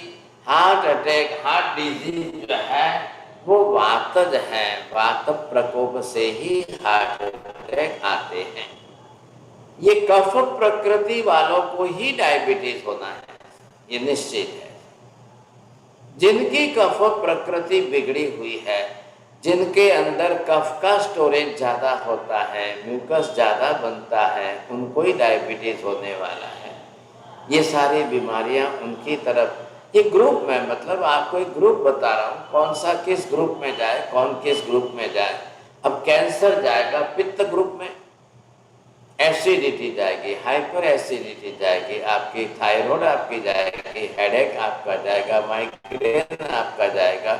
हार्ट अटैक, हार्ट डिजीज जो है वो वातज है, वात प्रकोप से ही हार्ट अटैक आते हैं। ये कफ प्रकृति वालों को ही डायबिटीज होना है, ये निश्चित है। जिनकी कफ प्रकृति बिगड़ी हुई है, जिनके अंदर कफ का स्टोरेज ज्यादा होता है, म्यूकस ज्यादा बनता है, उनको ही डायबिटीज होने वाला है। ये सारी बीमारियां उनकी तरफ, ये ग्रुप में, मतलब आपको एक ग्रुप बता रहा हूँ, कौन सा किस ग्रुप में जाए, कौन किस ग्रुप में जाए। अब कैंसर जाएगा पित्त ग्रुप में, एसिडिटी जाएगी, हाइपर एसिडिटी जाएगी, आपकी थायराइड आपकी जाएगी, हेडेक आपका जाएगा, माइग्रेन आपका जाएगा।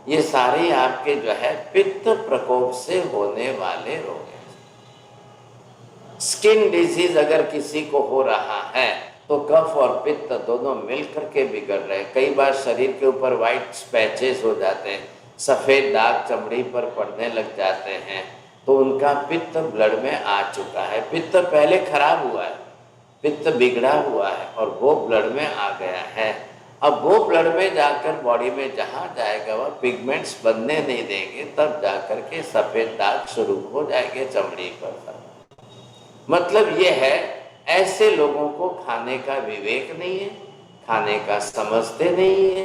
ये सारे आपके जो है पित्त प्रकोप से होने वाले रोग हैं। स्किन डिजीज अगर किसी को हो रहा है तो कफ और पित्त दोनों मिलकर के बिगड़ रहे हैं। कई बार शरीर के ऊपर व्हाइट स्पैचेस हो जाते हैं, सफेद दाग चमड़ी पर पड़ने लग जाते हैं, तो उनका पित्त ब्लड में आ चुका है। पित्त पहले खराब हुआ है, पित्त बिगड़ा हुआ है और वो ब्लड में आ गया है। अब वो ब्लड में जाकर बॉडी में जहाँ जाएगा वह पिगमेंट्स बनने नहीं देंगे, तब जाकर के सफेद दाग शुरू हो जाएंगे चमड़ी पर। मतलब ये है, ऐसे लोगों को खाने का विवेक नहीं है, खाने का समझते नहीं है,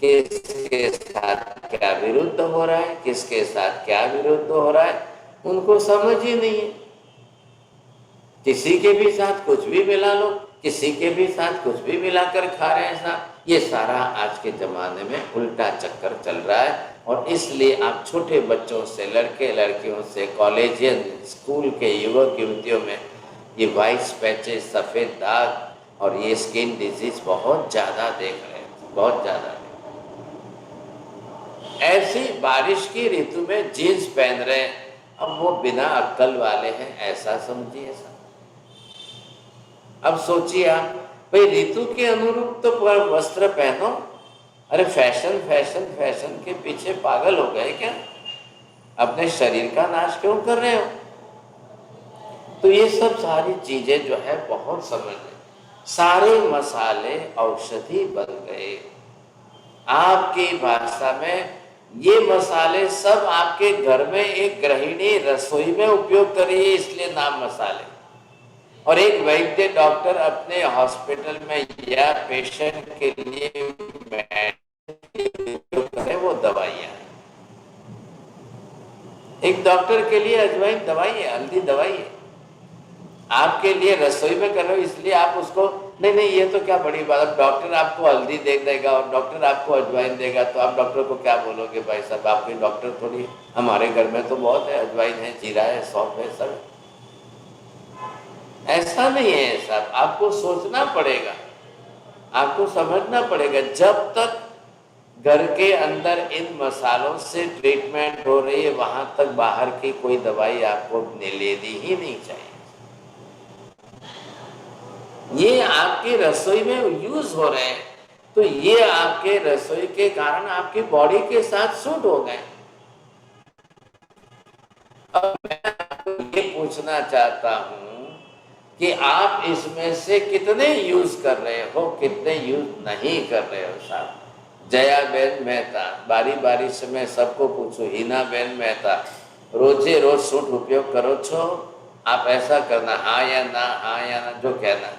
किसके साथ क्या विरुद्ध हो रहा है, किसके साथ क्या विरुद्ध हो रहा है, उनको समझ ही नहीं है। किसी के भी साथ कुछ भी मिला लो, किसी के भी साथ कुछ भी मिलाकर खा रहे हैं साहब। ये सारा आज के ज़माने में उल्टा चक्कर चल रहा है। और इसलिए आप छोटे बच्चों से, लड़के लड़कियों से, कॉलेजियन स्कूल के युवक युवतियों में ये वाइट पैचेस, सफ़ेद दाग और ये स्किन डिजीज बहुत ज़्यादा देख रहे हैं, बहुत ज़्यादा। ऐसी बारिश की ऋतु में जीन्स पहन रहे हैं, अब वो बिना अक्ल वाले हैं, ऐसा समझिए साहब। अब सोचिए आप, भाई ऋतु के अनुरूप तो वस्त्र पहनो। अरे फैशन फैशन फैशन के पीछे पागल हो गए क्या? अपने शरीर का नाश क्यों कर रहे हो? तो ये सब सारी चीजें जो है बहुत समझ लें। सारे मसाले औषधि बन गए। आपकी भाषा में ये मसाले सब आपके घर में एक गृहिणी रसोई में उपयोग कर रही है, इसलिए नाम मसाले। और एक वैद्य डॉक्टर अपने हॉस्पिटल में या पेशेंट के लिए उपयोग करे वो दवाइयाँ। एक डॉक्टर के लिए अजवाइन दवाई है, हल्दी दवाई है। आपके लिए रसोई में कर रहे हो इसलिए आप उसको नहीं ये तो क्या बड़ी बात। अब डॉक्टर आपको हल्दी दे देगा और डॉक्टर आपको अजवाइन देगा तो आप डॉक्टर को क्या बोलोगे? भाई साहब आपके डॉक्टर थोड़ी, हमारे घर में तो बहुत है, अजवाइन है, जीरा है, सौंफ है, सब। ऐसा नहीं है साहब, आपको सोचना पड़ेगा, आपको समझना पड़ेगा। जब तक घर के अंदर इन मसालों से ट्रीटमेंट हो रही है वहां तक बाहर की कोई दवाई आपको लेनी ही नहीं चाहिए। ये आपकी रसोई में यूज हो रहे हैं तो ये आपके रसोई के कारण आपकी बॉडी के साथ सूट हो गए। अब मैं आपको ये पूछना चाहता हूं कि आप इसमें से कितने यूज कर रहे हो, कितने यूज नहीं कर रहे हो साहब। जया बेन मेहता, बारी बारी से मैं सबको पूछूं, हिना बेन मेहता, रोजे रोज सूट उपयोग करो छो? आप ऐसा करना, हाँ या ना, जो कहना।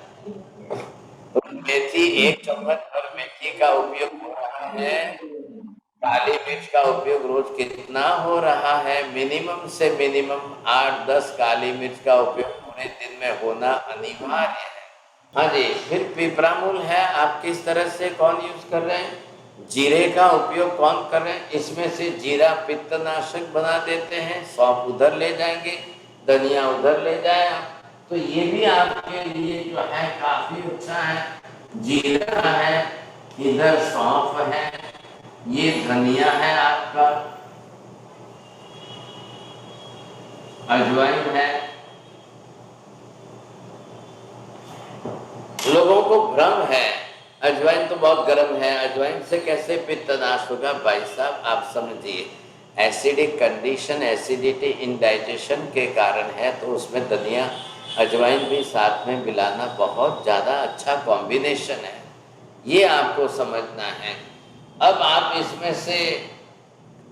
मेथी 1 चम्मच भर मेथी का उपयोग हो रहा है। काली मिर्च का उपयोग रोज कितना हो रहा है? मिनिमम से मिनिमम 8-10 काली मिर्च का उपयोग पूरे दिन में होना अनिवार्य है। हाँ जी, फिर पिपरामूल है, आप किस तरह से कौन यूज कर रहे हैं? जीरे का उपयोग कौन करें? इसमें से जीरा पित्तनाशक बना देते हैं, सौंफ उधर ले जाएंगे, धनिया उधर ले जाए आप, तो ये भी आपके लिए जो है काफी अच्छा है। जीरा है, इधर सौंफ है, ये धनिया है आपका, अजवाइन है। लोगों को भ्रम है अजवाइन तो बहुत गर्म है, अजवाइन से कैसे पित्तनाश होगा? भाई साहब आप समझिए, एसिडिक कंडीशन, एसिडिटी इंडाइजेशन के कारण है, तो उसमें धनिया अजवाइन भी साथ में मिलाना बहुत ज़्यादा अच्छा कॉम्बिनेशन है, ये आपको समझना है। अब आप इसमें से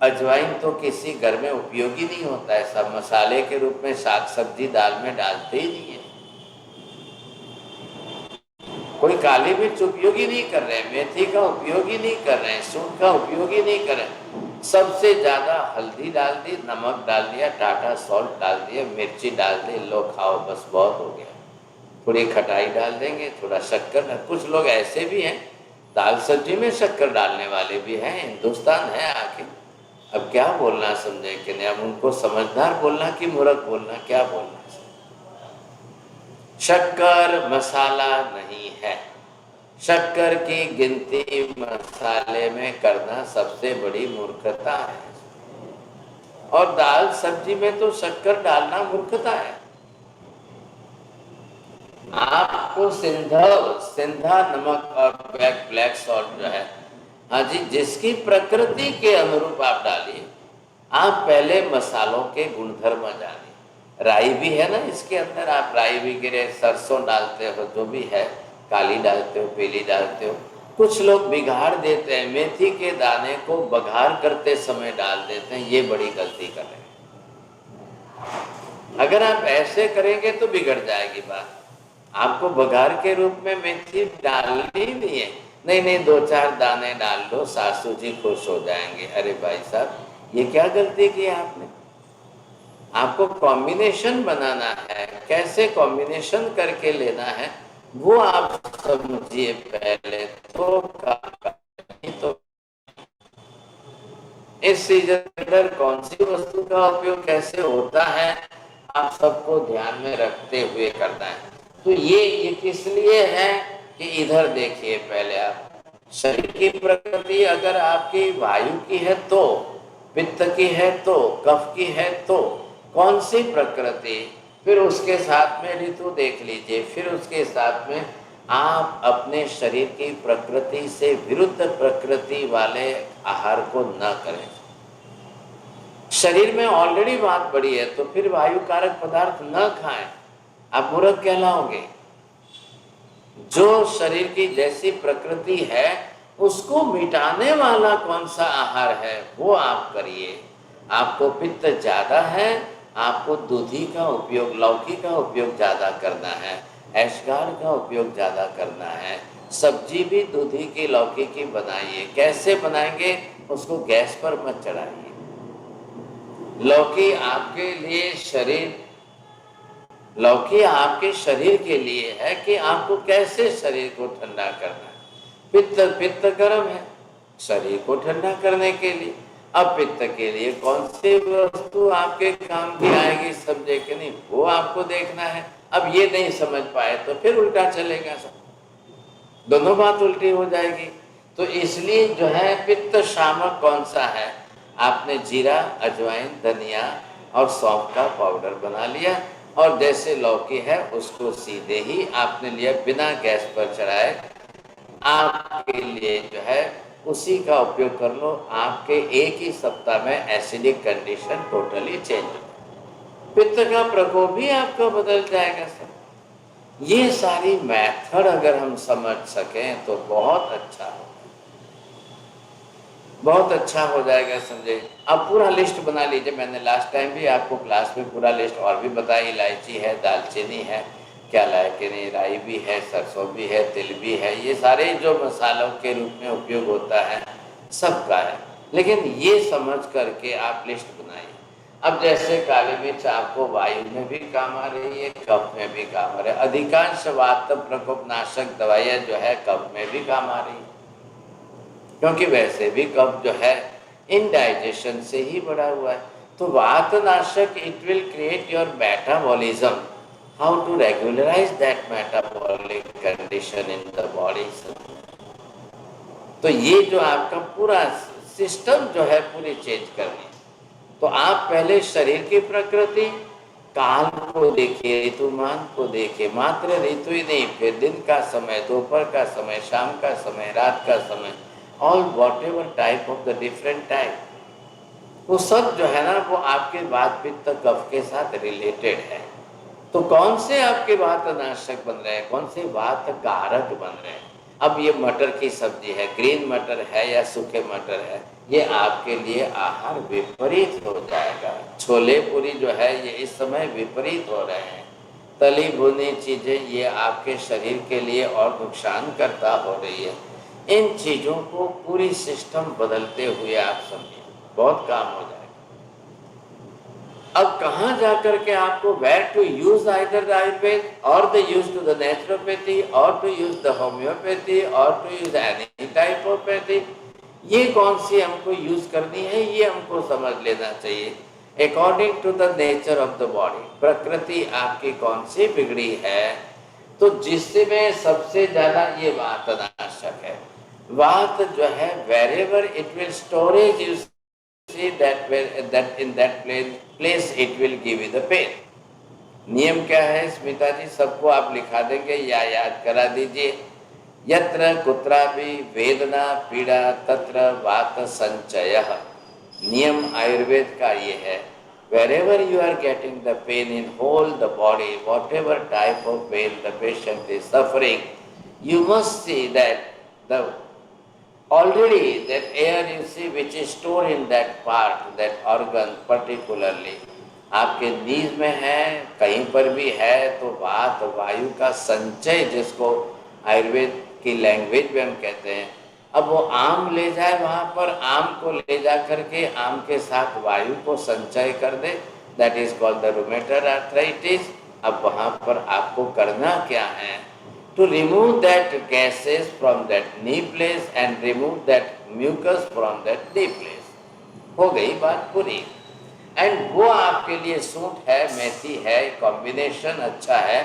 अजवाइन तो किसी घर में उपयोगी नहीं होता है, सब मसाले के रूप में साग सब्जी दाल में डालते ही नहीं है। कोई काली मिर्च उपयोगी नहीं कर रहे हैं, मेथी का उपयोगी नहीं कर रहे हैं, सूंठ का उपयोगी नहीं कर रहे हैं। सबसे ज्यादा हल्दी डाल दी, नमक डाल दिया, टाटा सॉल्ट डाल दिया, मिर्ची डाल दी, लो खाओ बस बहुत हो गया। थोड़ी खटाई डाल देंगे, थोड़ा शक्कर, कुछ लोग ऐसे भी हैं दाल सब्जी में शक्कर डालने वाले भी हैं, हिंदुस्तान है आखिर। अब क्या बोलना समझे कि नहीं, अब उनको समझदार बोलना कि मूर्ख बोलना, क्या बोलना? शक्कर मसाला नहीं है, शक्कर की गिनती मसाले में करना सबसे बड़ी मूर्खता है, और दाल सब्जी में तो शक्कर डालना मूर्खता है। आपको सिंधा नमक और ब्लैक सॉल्ट जो है, हाँ जी, जिसकी प्रकृति के अनुरूप आप डालिए। आप पहले मसालों के गुणधर्म जानिए। राई भी है ना इसके अंदर, आप राई भी गिरे, सरसों डालते हो, जो भी है, काली डालते हो, पीली डालते हो। कुछ लोग बिगाड़ देते हैं, मेथी के दाने को बघार करते समय डाल देते हैं, ये बड़ी गलती कर रहे हैं। अगर आप ऐसे करेंगे तो बिगड़ जाएगी बात। आपको बघार के रूप में मेथी डालनी नहीं है, नहीं 2-4 दाने डाल लो, सासू जी खुश हो जाएंगे। अरे भाई साहब, ये क्या गलती की आपने? आपको कॉम्बिनेशन बनाना है, कैसे कॉम्बिनेशन करके लेना है वो आप समझिए पहले तो इस सीजन कौन सी वस्तु का उपयोग कैसे होता है आप सबको ध्यान में रखते हुए करना है। तो ये किस लिए है कि इधर देखिए पहले आप, शरीर की प्रकृति अगर आपकी वायु की है तो, पित्त की है तो, कफ की है तो, कौन सी प्रकृति, फिर उसके साथ में ऋतु देख लीजिए, फिर उसके साथ में आप अपने शरीर की प्रकृति से विरुद्ध प्रकृति वाले आहार को न करें। शरीर में ऑलरेडी बात बड़ी है तो फिर वायु कारक पदार्थ न खाएं, आप मूर्ख कहलाओगे। जो शरीर की जैसी प्रकृति है उसको मिटाने वाला कौन सा आहार है वो आप करिए। आपको पित्त ज्यादा है, आपको दूधी का उपयोग, लौकी का उपयोग ज्यादा करना है, ऐशगार का उपयोग ज्यादा करना है। सब्जी भी दूधी की लौकी की बनाइए। कैसे बनाएंगे? उसको गैस पर मत चढ़ाइए। लौकी आपके शरीर के लिए है कि आपको कैसे शरीर को ठंडा करना है। पित्त गर्म है, शरीर को ठंडा करने के लिए। अब पित्त के लिए कौन सी वस्तु आपके काम की आएगी समझे कि नहीं, वो आपको देखना है। अब ये नहीं समझ पाए तो फिर उल्टा चलेगा सब, दोनों बात उल्टी हो जाएगी। तो इसलिए जो है पित्त शामक कौन सा है, आपने जीरा, अजवाइन, धनिया और सौंफ का पाउडर बना लिया, और जैसे लौकी है उसको सीधे ही आपने लिया बिना गैस पर चढ़ाए, आपके लिए जो है उसी का उपयोग कर लो। आपके एक ही सप्ताह में एसिडिक कंडीशन टोटली चेंज हो, पित्त का प्रकोप भी आपका बदल जाएगा सर। ये सारी मेथड अगर हम समझ सकें तो बहुत अच्छा हो जाएगा समझे। अब पूरा लिस्ट बना लीजिए, मैंने लास्ट टाइम भी आपको क्लास में पूरा लिस्ट और भी बताया। इलायची है, दालचीनी है, क्या लाए कि नहीं, राई भी है, सरसों भी है, तिल भी है, ये सारे जो मसालों के रूप में उपयोग होता है सबका है। लेकिन ये समझ करके आप लिस्ट बनाइए। अब जैसे काली मिर्च आपको वायु में भी काम आ रही है, कफ में भी काम आ रही है। अधिकांश वात प्रकोप नाशक दवाइयाँ जो है कफ में भी काम आ रही है। क्योंकि वैसे भी कफ जो है इनडाइजेशन से ही बढ़ा हुआ है। तो वातनाशक it will create your metabolism, how to regularise that metabolic condition in the body. तो ये जो आपका पूरा सिस्टम जो है पूरी चेंज करनी। तो आप पहले शरीर की प्रकृति, काल को देखिए, ऋतुमान को देखिए, मात्र ऋतु ही नहीं, फिर दिन का समय, दोपहर का समय, शाम का समय, रात का समय, all what ever type of the different type, वो सब जो है ना वो आपके वात पित्त कफ के साथ रिलेटेड है। तो कौन से आपके वातनाशक बन रहे हैं, कौन से वात कारक बन रहे हैं। अब ये मटर की सब्जी है, ग्रीन मटर है या सूखे मटर है, ये आपके लिए आहार विपरीत हो जाएगा। छोले पूरी जो है ये इस समय विपरीत हो रहे हैं। तली भुनी चीजें ये आपके शरीर के लिए और नुकसान करता हो रही है। इन चीजों को पूरी सिस्टम बदलते हुए आप समझिए, बहुत काम हो जाएगा। अब कहाँ जाकर के आपको where to use either the Ayurveda और the use to the naturopathy और टू यूज द होम्योपैथी और to use any type of pathy, ये कौन सी हमको यूज करनी है, ये हमको समझ लेना चाहिए। According to the nature of the body, प्रकृति आपकी कौन सी बिगड़ी है, तो जिसमें सबसे ज्यादा ये वातनाशक है। वात जो है wherever it will storage you see that in that place it will give you the pain। नियम क्या है स्मिता जी, सबको आप लिखा देंगे या याद करा दीजिए। यत्र कुत्रापि वेदना पीड़ा तत्र वात संचयः। नियम आयुर्वेद का ये है, wherever you are getting the pain in whole the body, whatever type of pain the patient is suffering, you must see that the already that air you see which is stored in that part, that organ particularly, आपके नीज में है, कहीं पर भी है, तो वात वायु का संचय जिसको आयुर्वेद की लैंग्वेज में हम कहते हैं। अब वो आम ले जाए वहाँ पर, आम को ले जा करके आम के साथ वायु को संचय कर दे, that is called the rheumatoid arthritis. अब वहाँ पर आपको करना क्या है, to remove that gases from that knee place and remove that mucus from that knee place। हो गई बात पूरी। एंड वो आपके लिए सूट है, मेथी है, कॉम्बिनेशन अच्छा है।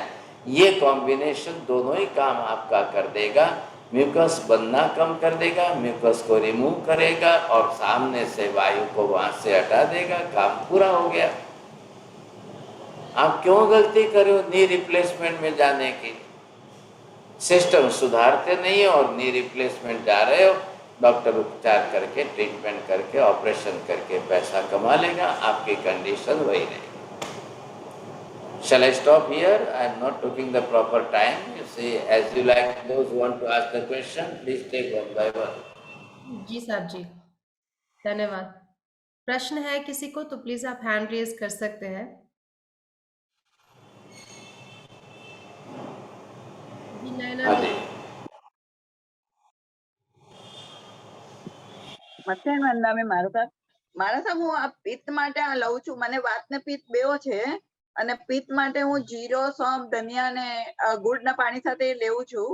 ये कॉम्बिनेशन दोनों ही काम आपका कर देगा। म्यूकस बनना कम कर देगा, म्यूकस को रिमूव करेगा और सामने से वायु को वहां से हटा देगा, काम पूरा हो गया। आप क्यों गलती करो नी रिप्लेसमेंट में जाने की, सिस्टम सुधारते नहीं हो और नी रिप्लेसमेंट जा रहे हो। डॉक्टर उपचार करके, ट्रीटमेंट करके, ऑपरेशन करके पैसा कमा लेगा, आपकी कंडीशन वही रहेगी। Shall I stop here? I am not taking the proper time. You see, as you like, those who want to ask the question, please take one by one. जी साहब जी, धन्यवाद। प्रश्न है किसी को तो प्लीज आप हैंड रेज कर सकते हैं। जी नैना हाँ जी। जी, મધ્યાહન વંદનામે મારા સાહેબ હું આ પિત્ત માટે આ લઉં છું, મને વાત ને પિત્ત બેઓ છે અને પિત્ત માટે હું જીરો સોંફ ધનિયા ને ગુડ ના પાણી સાથે લેવું છું।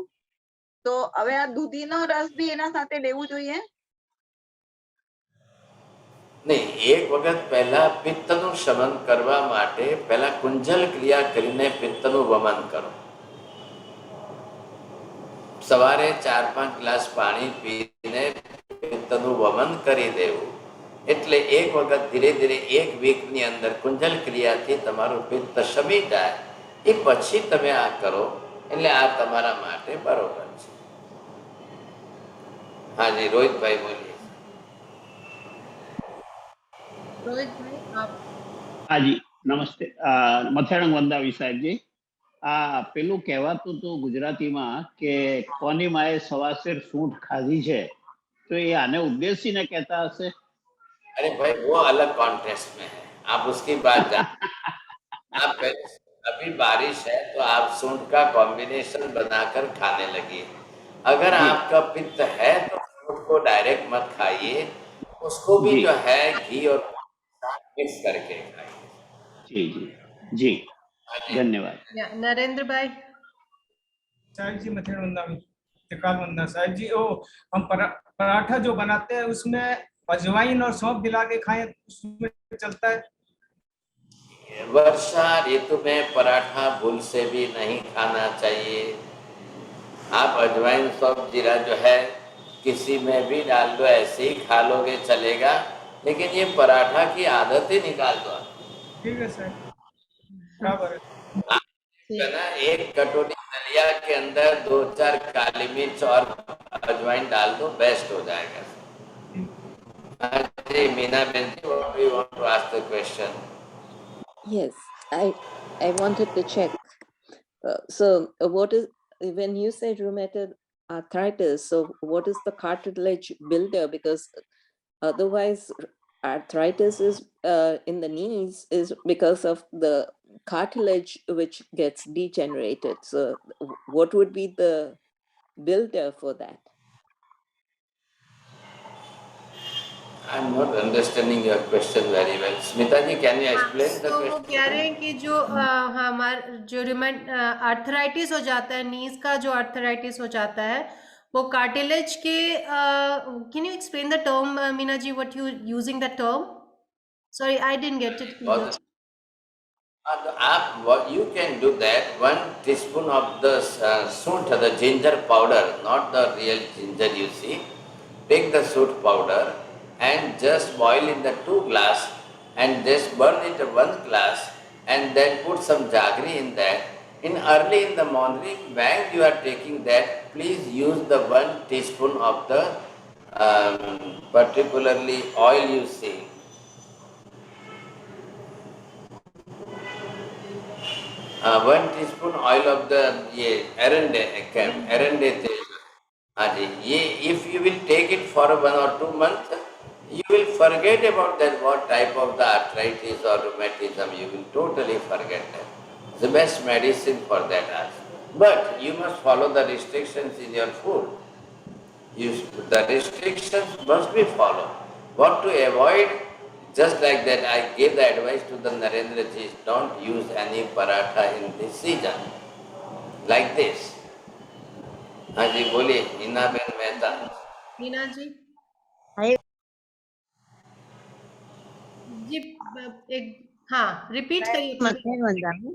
તો હવે આ દૂધીનો રસ બી એના સાથે લેવું જોઈએ? નહીં, એક વખત પહેલા પિત્તનું શમન કરવા માટે પહેલા કુંજલ ક્રિયા કરીને પિત્તનું વમન કરો। સવારે 4-5 ગ્લાસ પાણી પીને પિત્તનું વમન કરી દેવું। એટલે એક વખત ધીરે ધીરે એક વીકની અંદર કુંજલ ક્રિયાથી તમારું પિત્ત શમી જાય, એ પછી તમે આ કરો એટલે આ તમારા માટે બરોબર છે। हाँ जी, रोहित भाई बोलिए। रोहित भाई आप। हाँ जी, नमस्ते। मथेरंग वंदावी साहेब जी, आ पेलू कहेवाતું હતું ગુજરાતીમાં કે કોની માએ સવાસેર સૂંઠ ખાધી છે, તો એ આને ઉદ્દેશીને કહેતા હશે? अरे भाई वो अलग कॉन्टेक्स्ट में है, आप उसकी बात जान। आप अभी बारिश है तो आप सूंठ का कॉम्बिनेशन बनाकर खाने लगिए। अगर जी आपका पित्त है तो सूंठ को डायरेक्ट मत खाइए, उसको भी जी जो है घी और साथ मिक्स करके खाइए। जी जी जी, हाँ जी, धन्यवाद। या नरेंद्र भाई। साहिब जी मथेरन वंदामी। त्रिकाल वंदना साहब जी, वो हम पराठा जो बनाते हैं उसमें अजवाइन और सौंफ मिला के खाएं, उसमें चलता है? वर्षा ऋतु में पराठा भूल से भी नहीं खाना चाहिए। आप अजवाइन सौंफ जीरा जो है किसी में भी डाल दो, ऐसे ही खा लोगे चलेगा, लेकिन ये पराठा की आदत ही निकाल दो। ठीक है सर, बराबर है। ना एक कटोरी दलिया के अंदर 2-4 काली मिर्च और अजवाइन डाल दो, बेस्ट हो जाएगा। Meena ben ji, what do you want to ask the question? Yes, I wanted to check. What is, when you say rheumatoid arthritis, so what is the cartilage builder? Because otherwise arthritis is in the knees is because of the cartilage which gets degenerated. So what would be the builder for that? I'm not understanding your question very well. Smita ji, can you explain the तो वो question? कह रहे हैं कि जो हमारा जो arthritis हो जाता है, नीज का जो आर्थराइटिस हो जाता है, वो कार्टिलेज के can you explain the term Meena ji, what you using the term? Sorry, I didn't get it. What you can do that, 1 teaspoon of the soot, the ginger powder, not the real ginger you see. Take the soot powder and just boil in the 2 glass and just burn it 1 glass and then put some jaggery in that. In early in the morning when you are taking that, please use the 1 teaspoon of the particularly oil you see. 1 teaspoon oil of the ये एरंडे तेल। हाँ जी, ये if you will take it for 1 or 2 months, you will forget about that what type of the arthritis or rheumatism. You will totally forget that. The best medicine for that also. But you must follow the restrictions in your food. The restrictions must be followed. What to avoid? Just like that, I gave the advice to the Narendra ji, don't use any paratha in this season. Like this. हाँ जी, बोलिए हीना Ben Mehta. Meena ji जी, एक हाँ repeat करिए। મથેન વંદામી.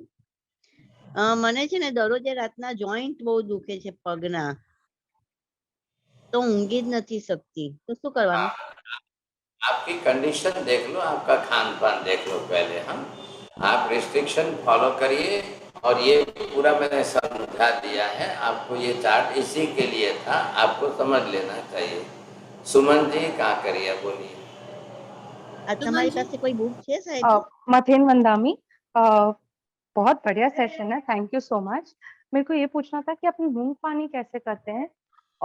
મને છે ને દરરોજે રાતના joint બહુ દુખે છે પગના, તો ઊંઘી જ નથી શકતી, તો શું કરવાનું? आपकी कंडीशन देख लो, आपका खान पान देख लो पहले। हम आप रिस्ट्रिक्शन फॉलो करिए, और ये पूरा मैंने समझा दिया है आपको, ये चार्ट इसी के लिए था, आपको समझ लेना चाहिए। सुमन जी कहाँ करिए, बोलिए। તમારી પાસે કોઈ બુક છે સાહેબ? मथेन वंदामी, बहुत बढ़िया सेशन है, थैंक यू सो मच। मेरे को ये पूछना था कि अपनी मूंग पानी कैसे करते हैं,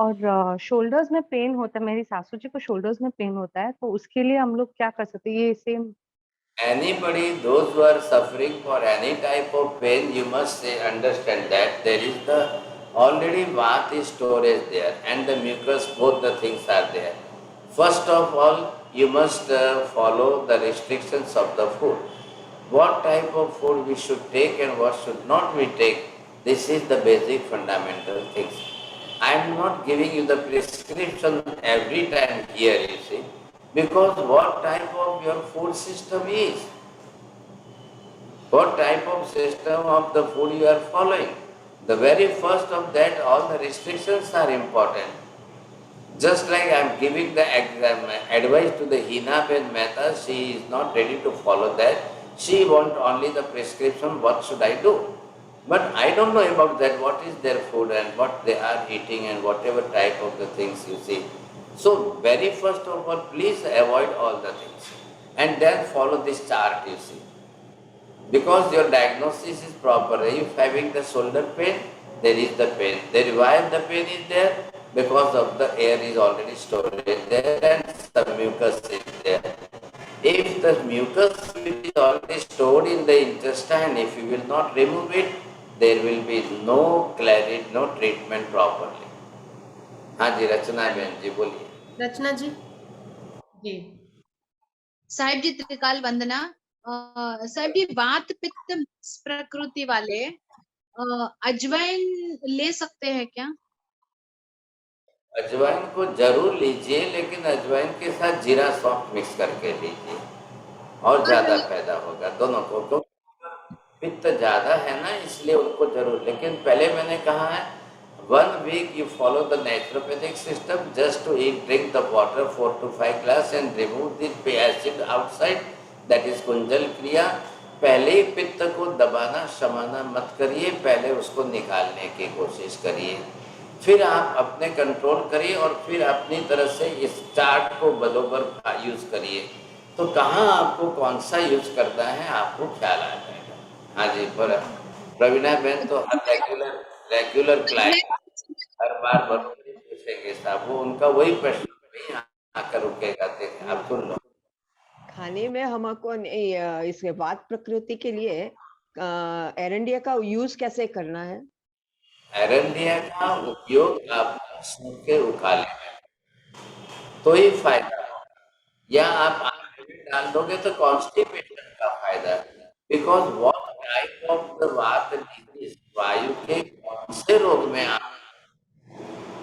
और शोल्डर्स में पेन होता है, मेरी सासू जी को शोल्डर्स में पेन होता है, तो उसके लिए हम लोग क्या कर सकते हैं? ये same Anybody, those who are suffering for any type of pain, you must understand that there is the already vata storage there and the mucus, both the things are there. First of all, you must follow the restrictions of the food. What type of food we should take and what should not we take, this is the basic fundamental things. I am not giving you the prescription every time here, you see, because what type of your food system is, what type of system of the food you are following. The very first of that, all the restrictions are important. Just like I am giving the advice to the Hina Ben Mehta, she is not ready to follow that. She wants only the prescription, what should I do? But I don't know about that, what is their food and what they are eating and whatever type of the things you see. So very first of all, please avoid all the things and then follow this chart, you see. Because your diagnosis is proper. If having the shoulder pain, there is the pain. Then why the pain is there? Because of the air is already stored there and the mucus is there. If the mucus is already stored in the intestine, if you will not remove it, there will be no clarity, no treatment properly. हाँ जी, रचना बहन जी बोलिए। रचना जी जी साहिब जी त्रिकाल वंदना। साहिब जी, वात पित्त प्रकृति वाले अजवाइन ले सकते हैं क्या? अजवाइन को जरूर लीजिए, लेकिन अजवाइन के साथ जीरा सौंफ मिक्स करके लीजिए और ज्यादा फायदा होगा दोनों को। तो पित्त ज्यादा है ना, इसलिए उनको जरूर। लेकिन पहले मैंने कहा है 1 week you follow the naturopathic system, just to eat, drink the water 4 to 5 glass and remove the acid outside, that is Kunjal क्रिया। पहले ही पित्त को दबाना शमाना मत करिए, पहले उसको निकालने की कोशिश करिए, फिर आप अपने कंट्रोल करिए और फिर अपनी तरह से इस चार्ट को बरोबर यूज करिए। तो कहाँ आपको कौन सा यूज करना है आपको ख्याल आ जाएगा। हाँ जी, पर प्रवीणा बहन तो रेगुलर क्लाइंट, हर बार बरोबर ही पूछेंगे साहब, वो उनका वही प्रश्न नहीं आकर रुकेगा। देखें आप सुन लो। खाने में हमको इस वात प्रकृति के लिए एरंडिया का यूज कैसे करना है? एरंडिया का उपयोग आप सूख के उकाले में तो ही फायदा होगा, या आप आटे में डाल दोगे तो कॉन्स्टिपेशन का फायदा है। Because what type of the वात डिजीज, वायु के कौन से रोग में आप,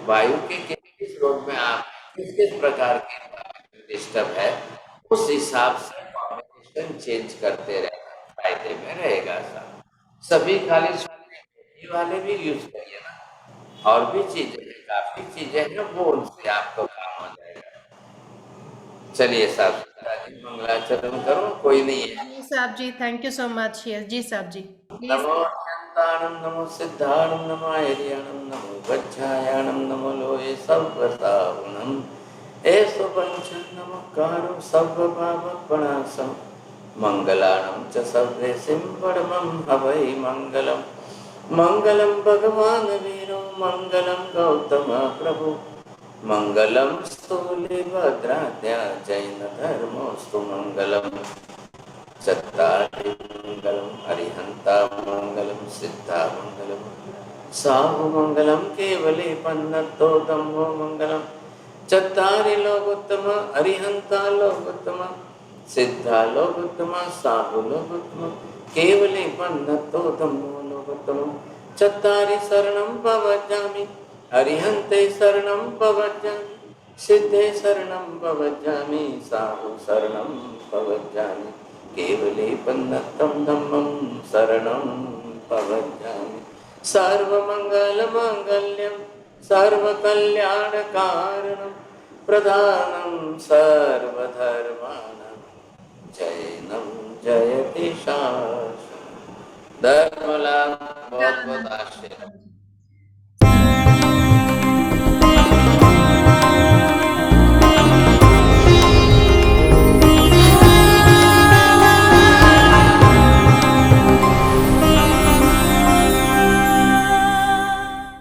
वायु के किस रोग में आप किस किस प्रकार के डिस्टर्ब है, उस हिसाब से कॉम्बिनेशन चेंज करते रहना फायदे में रहेगा साहब। सभी खाली वाले भी यूज करिए ना, और भी चीजें हैं, काफी चीजें हैं, वो उनसे आपको काम हो जाएगा। चलिए साहब, मंगलाचरण करो, कोई नहीं है। जी साहब जी, थैंक यू सो मच। जी साहब जी, नमो अनंताणं, नमो सिद्धाणं, नमो आर्याणं, नमो वज्रायाणं, नमो लोये सर्वसाहुणं, एषो पंचं नमस्कारो सर्वपापप्रणाशं, मंगलानं च सर्वेषां परमं हवै मंगलम्। मंगलम भगवान वीरो, मंगलम गौतम प्रभु, मंगलम स्थूलिभद्राद्या जैन धर्मोस्तु मंगलम। चत्तारि मंगलम अरिहंता मंगलम सिद्धा मंगलम, साहु मंगलम केवले पन्नतो धम्मो मंगलम। चत्तारि लोकोत्तम अरिहंता लोकोत्तम, सिद्धा लोकोत्तम, साहु लोकोत्तम, केवले पन्नतो धम्मो लोकोत्तम। चत्तारि शरणं प्रवज्जामि, अरिहन्ते शरणं प्रवज्जामि, सिद्धे शरणं प्रवज्जामि, साहु शरणं प्रवज्जामि, केवले पन्नतं धम्मं शरणं प्रवज्जामि। सर्वमङ्गलमाङ्गल्यं सर्वकल्याणकारणं, प्रधानं सर्वधर्माणां, जैनं जयति शाश्वतं। धर्मलाभ बहुत बहुत आशीर्वाद।